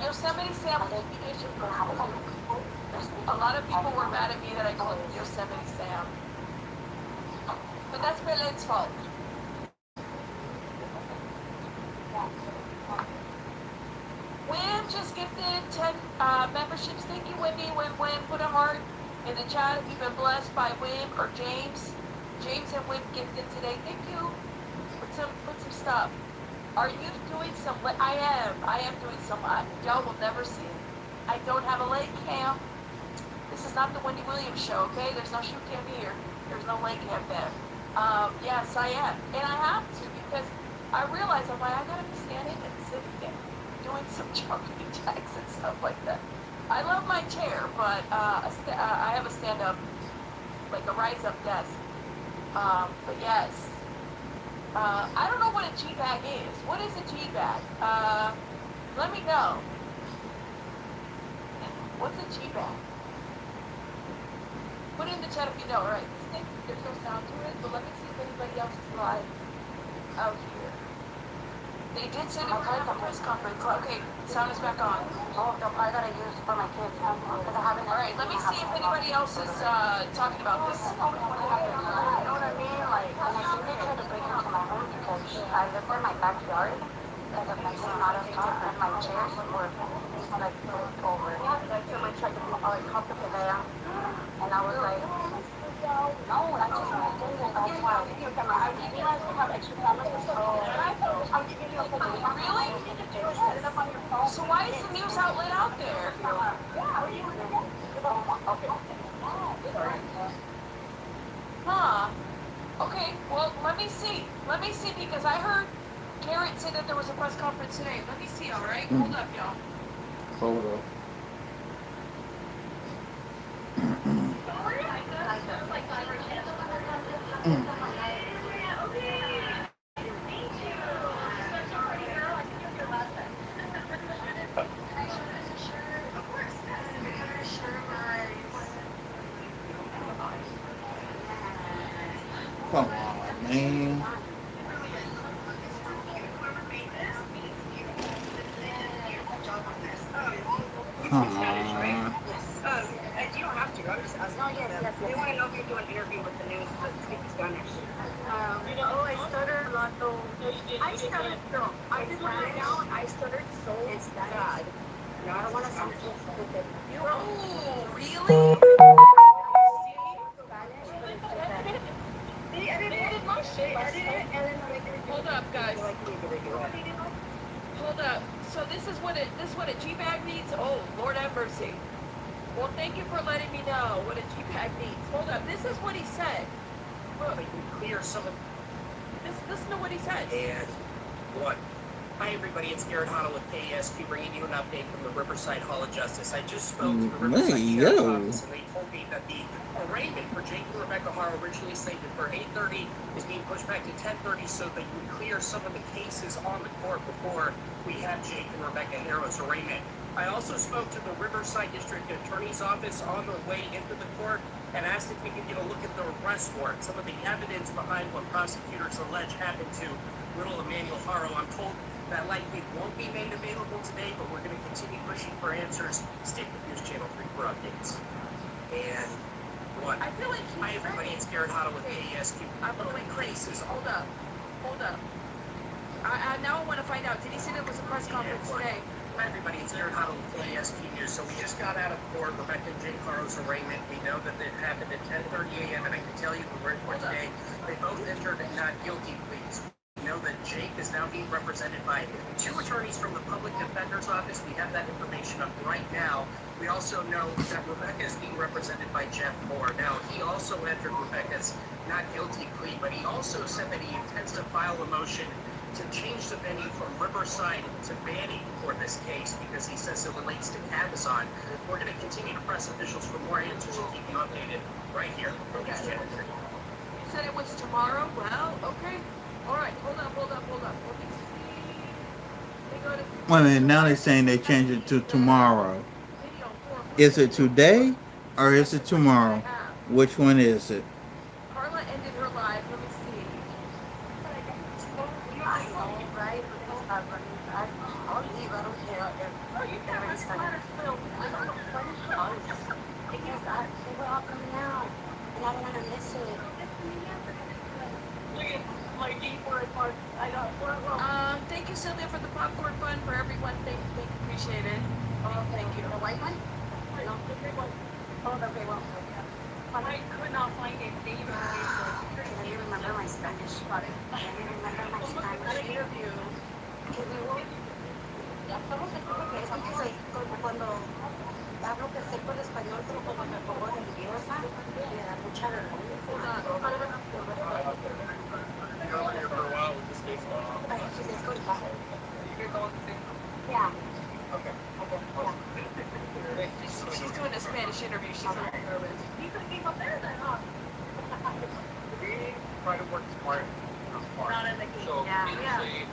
Yosemite Sam was a lot of people were mad at me that I called him Yosemite Sam. But that's Belen's fault. Wim just gifted 10 memberships. Thank you, Wimmy. Wim. Put a heart in the chat if you've been blessed by Wim or James. James and Wim gifted today. Thank you. Put some stuff. Are you doing some? I am doing some. Y'all will never see it. I don't have a leg cam. This is not the Wendy Williams show, okay? There's no shoe cam here. There's no leg cam there. Yes, I am. And I have to because I realize I'm like, I gotta be standing and sitting there doing some jumping jacks and stuff like that. I love my chair, but I have a stand-up, like a rise-up desk. But yes. I don't know what a G-bag is. What is a G-bag? Let me know. What's a G-bag? Put it in the chat if you know. All right, this thing, there's no sound to it, but let me see if anybody else is live out here. They did say they were going to have a press conference. Okay, sound is back on. Oh, I gotta use for my kids because I haven't. All right, let me see if anybody else is talking about this. You know what I mean? Like, and I think they tried to break into my home because I lived in my backyard as a person not as tall, and my chairs were like flipped over. Like someone tried to hop up there, and I was like, no, I just moved in and that's why. I didn't realize we have extra cameras. I'll give you a picture. Really? Set it up on your phone. So why is the news outlet out there? Okay. Sorry. Huh. Okay, well, let me see. Let me see, because I heard Garrett say that there was a press conference today. Let me see, all right? Hold up, y'all. Hold up. Come on, man. Come on. You don't have to. I'm just asking. Oh, yes. They want to know if you're doing an interview with the news to speak Spanish. I stuttered a lot though. I stuttered, girl. I did one right now and I stuttered so bad. No, I don't want to sound so stupid. Oh, really? They edited my shit. Hold up, guys. Hold up. So this is what a G-bag means? Oh, Lord have mercy. Well, thank you for letting me know what a G-bag means. Hold up. This is what he said. Look. But you clear some of Listen to what he said. and what? Hi everybody, it's Emmanuel Haro with KESQ bringing you an update from the Riverside Hall of Justice. I just spoke to the Riverside Sheriff's Office and they told me that the arraignment for Jake and Rebecca Haro, originally slated for 8:30, is being pushed back to 10:30 so that you clear some of the cases on the court before we have Jake and Rebecca Haro's arraignment. I also spoke to the Riverside District Attorney's Office on their way into the court and asked if we could get a look at the arrest warrant, some of the evidence behind what prosecutors allege happened to little Emmanuel Haro. I'm told that likely won't be made available today, but we're going to continue pushing for answers. Stick with News Channel 3 for updates. And what? I feel like Hi everybody, it's Emmanuel Haro with KESQ. I'm going crazy. Hold up. I now want to find out. Did he say there was a press conference today? Hi everybody, it's Emmanuel Haro with KESQ News. So we just got out of court, Rebecca and Jake Haro's arraignment. We know that it happened at 10:30 a.m. and I can tell you we're in court today. They both entered not guilty pleas. We know that Jake is now being represented by 2 attorneys from the Public Defender's Office. We have that information up right now. We also know that Rebecca is being represented by Jeff Moore. Now, he also entered Rebecca's not guilty plea, but he also said that he intends to file a motion to change the venue from Riverside to Banning for this case because he says it relates to Cabazon. We're going to continue to press officials for more answers and keep you updated right here on News Channel 3. You said it was tomorrow? Well, okay. All right, hold up. Let me see. They go to Wait a minute, now they're saying they changed it to tomorrow. Is it today or is it tomorrow? Which one is it? Carla ended her live. Let me see. I know, right? I'll leave. I don't care. They already started. Because they were all coming out, and I don't want to miss it. Thank you, Sylvia, for the popcorn fund for everyone. Thank you, appreciate it. Oh, thank you. The white one? No, the big one. Oh, the big one. I could not find it. They even Can you remember my Spanish? Can you remember my Spanish? Interview. Cuando hablo perfecto el español, pero cuando me pongo nerviosa, me da mucha vergüenza. Let's go to back. Yeah. Okay. She's doing a Spanish interview. She's a little nervous. You could keep up there then, huh? We try to work smart. Not in the game. So Yeah. usually,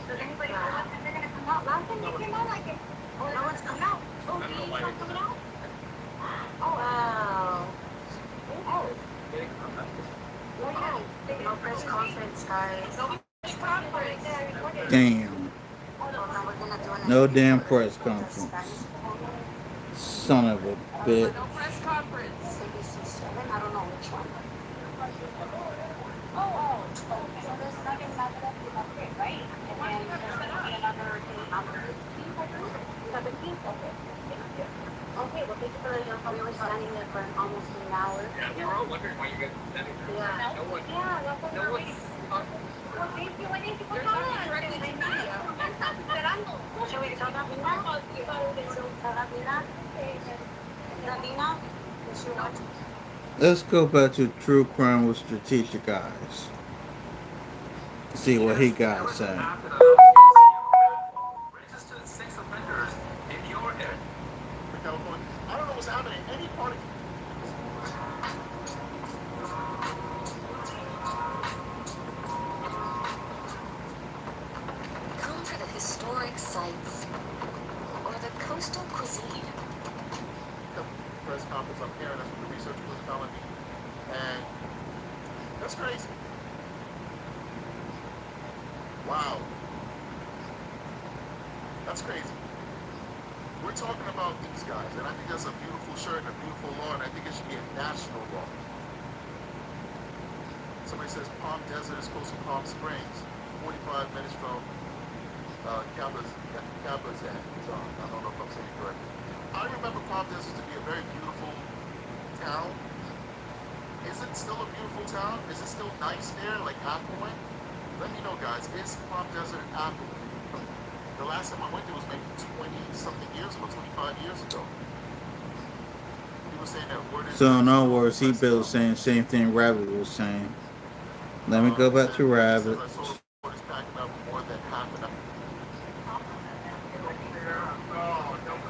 Does anybody know what time they're gonna come out? Last time they came out like it. Oh, no one's coming out. Oh, he's not coming out? Oh, wow. Oh. No press conference, guys. No press conference. Damn. Well, now we're gonna do an No interview damn with press the conference. Spanish performer. Son of a bitch. No press conference. ABC7, I don't know which one. Oh. So there's nothing left okay, right? And then there's gonna be another thing on the 15th, I think? 17th? Okay. Okay, well, thank you for your help. We were standing there for almost an hour. Yeah, we were all wondering why you guys were standing there. Yeah. No one, Yeah, that's what no we're one's waiting. talking. Well, thank you. I need to go They're on. talking directly to me. Should we tell Davina? Tell Davina? Davina? Does she watch? Let's go back to True Crime with Strategic Eyes. See what he got to say. Registered sex offenders in your area. California. I don't know what's happening. Any part of Come for the historic sites or the coastal cuisine. the press conference up here, and that's what the researcher was telling me. And that's crazy. Wow. That's crazy. We're talking about these guys, and I think that's a beautiful shirt and a beautiful law, and I think it should be a national law. Somebody says Palm Desert is close to Palm Springs, 45 minutes from Cabazon. I don't know if I'm saying it correctly. I remember Palm Desert to be a very beautiful town. Is it still a beautiful town? Is it still nice there, like affluent? Let me know, guys. Is Palm Desert affluent? The last time I went there was maybe 20-something years ago, 25 years ago. He was saying that word is... So in other words, he Bill saying the same thing Rabbit was saying. Let me go back to Rabbit. I saw reporters packing up more than half an hour.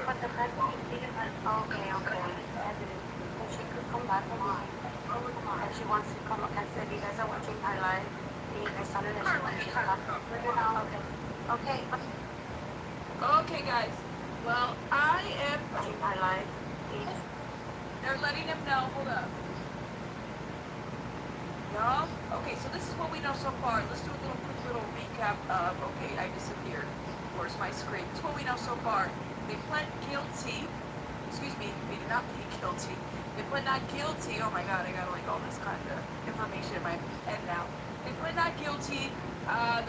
But the president didn't. Okay. Well, she could come back on. If she wants to come and say, you guys are watching our live. You guys saw that she wants to come. Okay. Okay, guys. Well, I am. Watching our live. Please. They're letting him know. Hold up. Y'all. Okay, so this is what we know so far. Let's do a quick recap of. Okay, I disappeared. Where's my screen? This is what we know so far. They pled guilty. Excuse me. They did not plead guilty. They pled not guilty. Oh my God, I got like all this kind of information in my head now. They pled not guilty.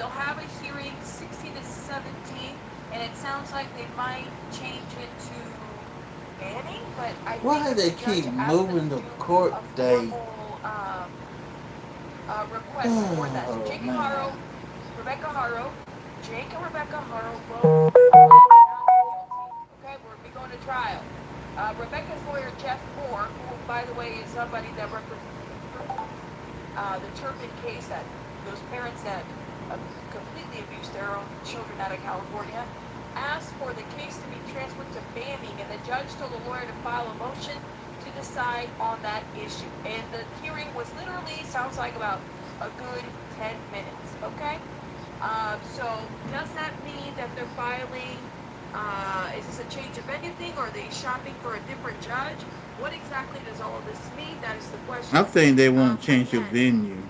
They'll have a hearing 16 to 17, and it sounds like they might change it to banning, but I Why think they the judge keep asked moving them the to do court a date? formal, request for that. So Jake and Haro, Rebecca Haro, Jake and Rebecca Haro both not guilty. Okay, we're going to trial. Rebecca's lawyer, Jeff Moore, who, by the way, is somebody that represents the Turpin case, that those parents that completely abused their own children out of California, asked for the case to be transferred to banning, and the judge told the lawyer to file a motion to decide on that issue. And the hearing was literally, sounds like about a good 10 minutes, okay? So does that mean that they're filing, is this a change of venue thing, or are they shopping for a different judge? What exactly does all of this mean? That is the question. I think they want to change the Again, venue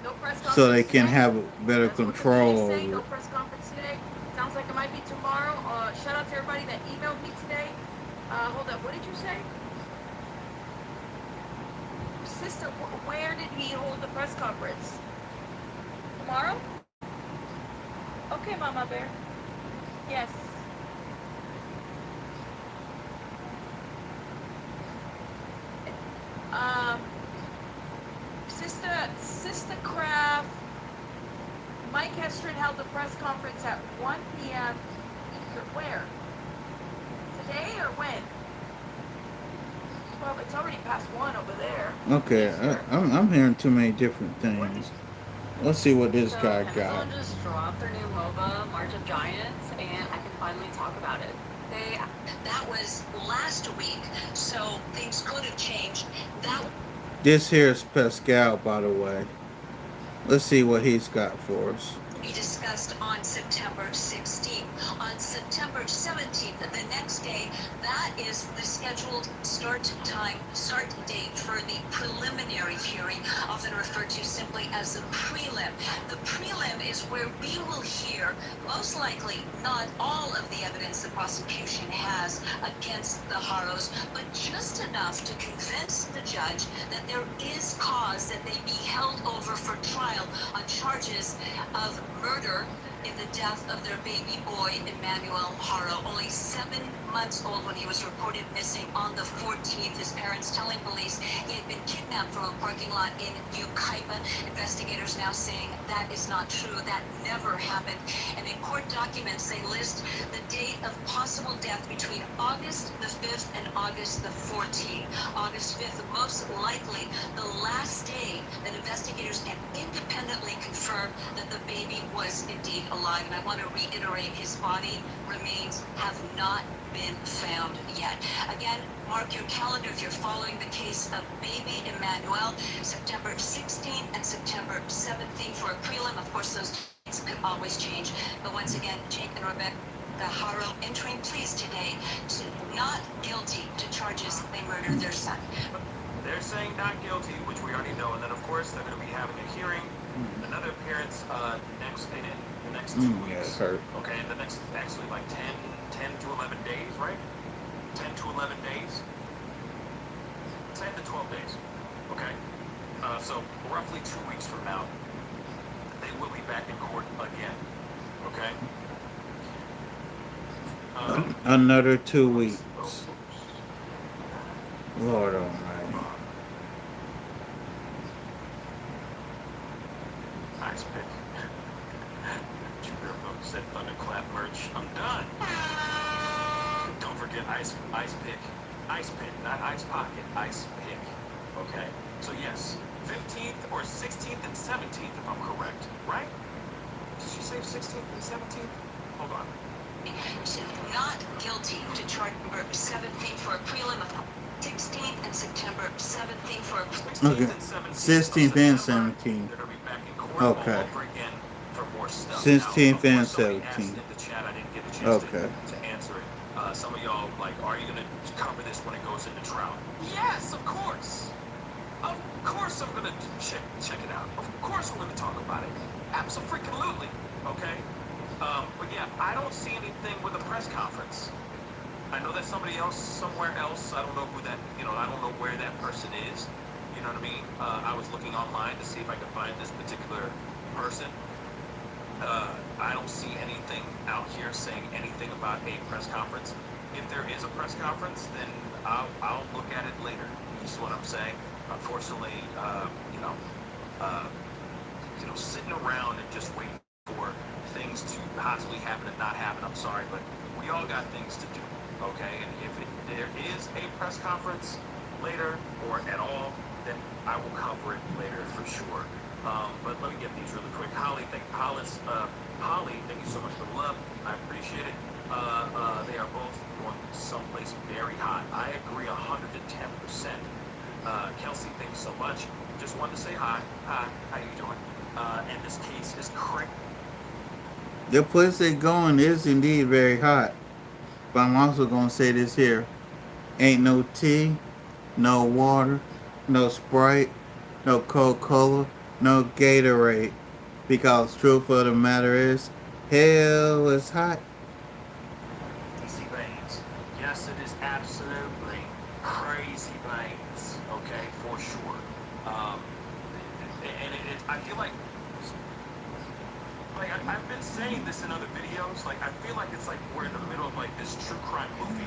no press so they conference can today. have better That's what the media is control saying. over No it. press conference today. Sounds like it might be tomorrow. Shout out to everybody that emailed me today. Hold up. What did you say? Sister, where did he hold the press conference? Tomorrow? Okay, Mama Bear. Yes. Um, Sister Craft, Mike Hestrin held the press conference at 1 p.m. Eastern. Where? Today or when? Well, it's already past 1 over there. Okay, I'm hearing too many different things. Let's see what this So guy got. Amazon just dropped their new MOBA, March of Giants, and I can finally talk about it. That was last week, so things could have changed. This here is Pascal, by the way. Let's see what he's got for us. We discussed on September 16th. On September 17th, the next day, that is the scheduled start date for the preliminary hearing, often referred to simply as the prelim. The prelim is where we will hear, most likely, not all of the evidence the prosecution has against the Haros, but just enough to convince the judge that there is cause that they be held over for trial on charges of murder in the death of their baby boy, Emmanuel Haro, only 7 months old when he was reported missing on the 14th. His parents telling police he had been kidnapped from a parking lot in Yucaipa. Investigators now saying that is not true. That never happened. And in court documents, they list the date of possible death between August the 5th and August the 14th. August 5th, most likely the last day that investigators can independently confirm that the baby was indeed alive. And I want to reiterate, his body remains have not been found yet. Again, mark your calendar if you're following the case of baby Emmanuel, September 16th and September 17th for a prelim. Of course, those dates can always change. But once again, Jake and Rebecca Haro entering pleas today to not guilty to charges they murdered their son. They're saying not guilty, which we already know, and then of course they're going to be having a hearing, another appearance in the next 2 weeks. Okay, in the next actually like 10 to 11 days, right? 10 to 11 days. 10 to 12 days. Okay. So roughly 2 weeks from now, they will be back in court again. Okay. Another 2 weeks. Lord Almighty. Ice pick. Jupiter said thunderclap merch. I'm done. Don't forget ice pick. Ice pick, not ice pocket. Ice pick. Okay. So yes, 15th or 16th and 17th, if I'm correct, right? Did she say 16th and 17th? Hold on. Not guilty to charge number 17 for a prelim of 16th and September 17th for a prelim. Okay. 16th and 17th. Okay. 16th and 17th. Okay. To answer it. Some of y'all like, are you gonna cover this when it goes into trial? Yes, of course. Of course I'm gonna check it out. Of course we're gonna talk about it. Absolutely. Okay. But yeah, I don't see anything with a press conference. I know that somebody else, somewhere else, I don't know who that, I don't know where that person is. You know what I mean? I was looking online to see if I could find this particular person. I don't see anything out here saying anything about a press conference. If there is a press conference, then I'll look at it later. You see what I'm saying? Unfortunately, sitting around and just waiting for things to possibly happen and not happen. I'm sorry, but we all got things to do, okay? And if there is a press conference later or at all, then I will cover it later for sure. But let me get these really quick. Holly, thank you so much for the love. I appreciate it. They are both going someplace very hot. I agree 110%. Kelsey, thank you so much. Just wanted to say hi. Hi, how you doing? And this case is crazy. The place they're going is indeed very hot. But I'm also going to say this here. Ain't no tea, no water, no Sprite, no Coca-Cola, no Gatorade. Because truth of the matter is, hell is hot. Crazy veins. Yes, it is absolutely crazy veins. Okay, for sure. Um, I feel like I've been saying this in other videos. Like, I feel like it's like we're in the middle of like this true crime movie.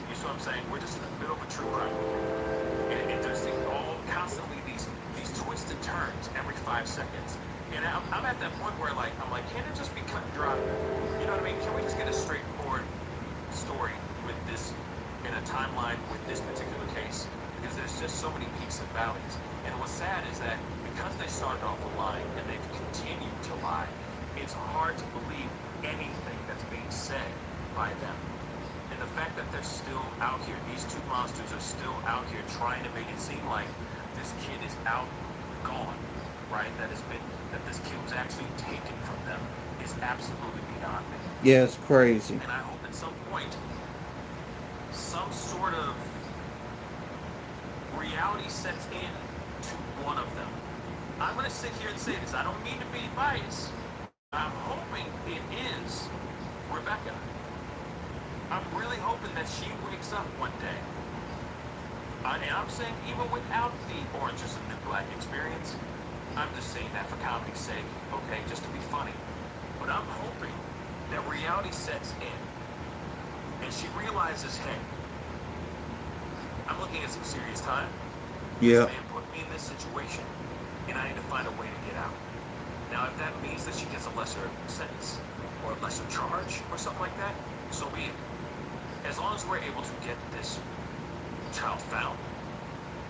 You see what I'm saying? We're just in the middle of a true crime movie, and there's all constantly these twisted turns every 5 seconds. And I'm at that point where like I'm like, can it just be cut and dry? You know what I mean? Can we just get a straightforward story with this in a timeline with this particular case? Because there's just so many peaks and valleys. And what's sad is that because they started off lying and they've continued to lie, it's hard to believe anything that's being said by them. And the fact that they're still out here, these two monsters are still out here trying to make it seem like this kid is out, gone, right? That this kid was actually taken from them is absolutely beyond me. Yeah, it's crazy. And I hope at some point, some sort of reality sets in to one of them. I'm going to sit here and say this. I don't mean to be biased. I'm hoping it is Rebecca. I'm really hoping that she wakes up one day. And I'm saying even without the Orange is the New Black experience, I'm just saying that for comedy's sake, okay, just to be funny. But I'm hoping that reality sets in and she realizes, hey, I'm looking at some serious time. Yeah. This man put me in this situation, and I need to find a way to get out. Now, if that means that she gets a lesser sentence or a lesser charge or something like that, so be it. As long as we're able to get this child found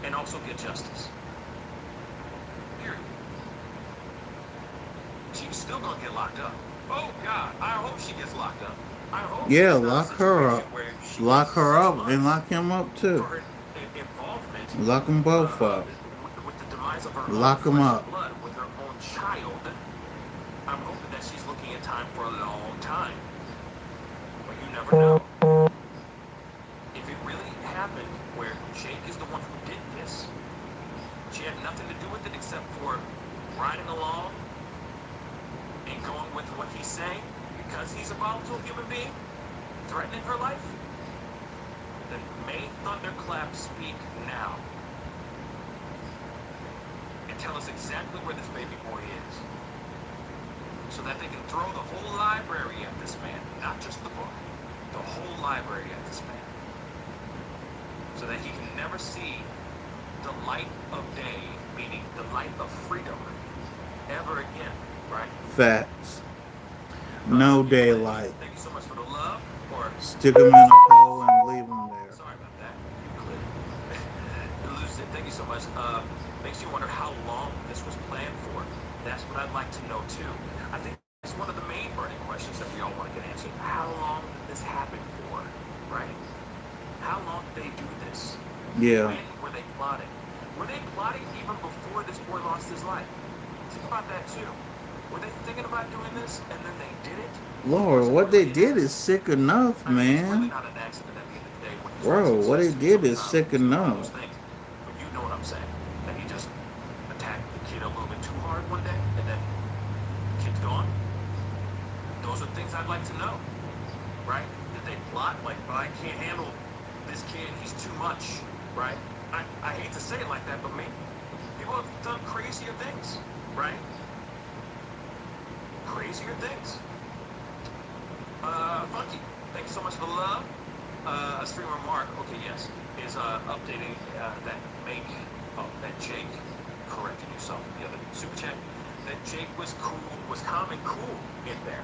and also get justice. Period. She's still gonna get locked up. Oh God, I hope she gets locked up. I hope. Yeah, lock her up. Lock her up and lock him up too. For her involvement. Lock them both up. With the demise of her Lock them flesh up. and blood with her own child. I'm hoping that she's looking at time for a long time. But you never know. If it really happened where Jake is the one who did this, she had nothing to do with it except for riding along and going with what he's saying because he's a volatile human being, threatening her life, then may Thunderclap speak now and tell us exactly where this baby boy is so that they can throw the whole library at this man, not just the book, the whole library at this man, so that he can never see the light of day, meaning the light of freedom, ever again, right? Facts. No daylight. Thank you so much for the love. Or Stick them in a hole and leave them there. sorry about that. Euclid. Lucid, thank you so much. Makes you wonder how long this was planned for. That's what I'd like to know too. I think it's one of the main burning questions that we all want to get answered. How long did this happen for? Right? How long did they do this? Yeah. When were they plotting? Were they plotting even before this boy lost his life? Think about that too. Were they thinking about doing this and then they did it? Lord, what they did is sick enough, I mean, it's really man. not an accident at the end of the day when he's Bro, raising what they sisters did or is sick those enough. things. But you know what I'm saying. That he just attacked the kid a little bit too hard one day and then the kid's gone. Those are things I'd like to know. Right? Did they plot like, oh, I can't handle this kid, he's too much, right? I hate to say it like that, but maybe people have done crazier things, right? Crazier things. Funky, thank you so much for the love. A streamer Mark, okay, yes, is updating that Jake corrected yourself in the other super chat. That Jake was cool, was calm and cool in there,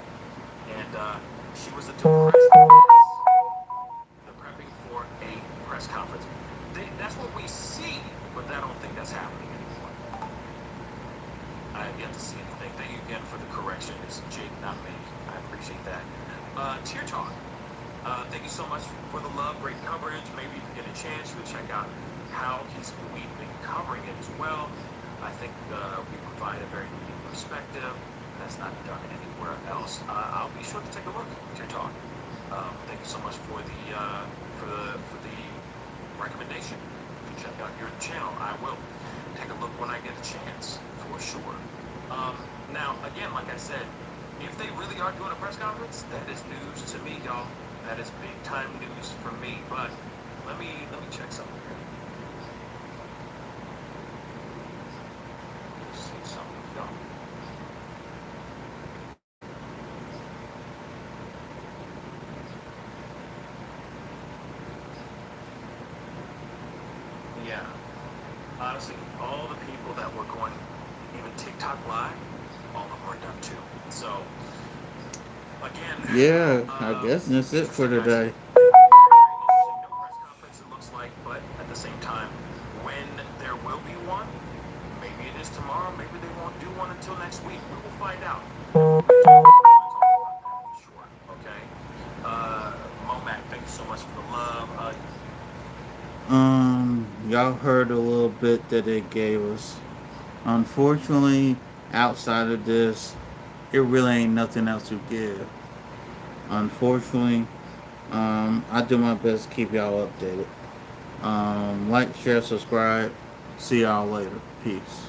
and she was a depressed mess. They're prepping for a press conference. That's what we see, but I don't think that's happening anymore. yet to see anything. Thank you again for the correction. It's Jake, not me. I appreciate that. Tier Talk. Thank you so much for the love, great coverage. Maybe if you get a chance, you would check out how we've been covering it as well. I think we provide a very unique perspective that's not done anywhere else. I'll be sure to take a look at your talk. Thank you so much for the recommendation to check out your channel. I will take a look when I get a chance, for sure. Now, again, like I said, if they really are doing a press conference, that is news to me, y'all. That is big time news for me. But let me check something here. Let's see something, y'all. Yeah. Honestly, all the people that were going, even TikTok Live, all of them were done too. So, again, Yeah, I guess that's it for today. no press conference, it looks like, but at the same time, when there will be one, maybe it is tomorrow, maybe they won't do one until next week. We will find out. Sure. Okay. Momac, thank you so much for the love. Y'all heard a little bit that they gave us. Unfortunately, outside of this, it really ain't nothing else to give. Unfortunately, I do my best to keep y'all updated. Like, share, subscribe. See y'all later. Peace.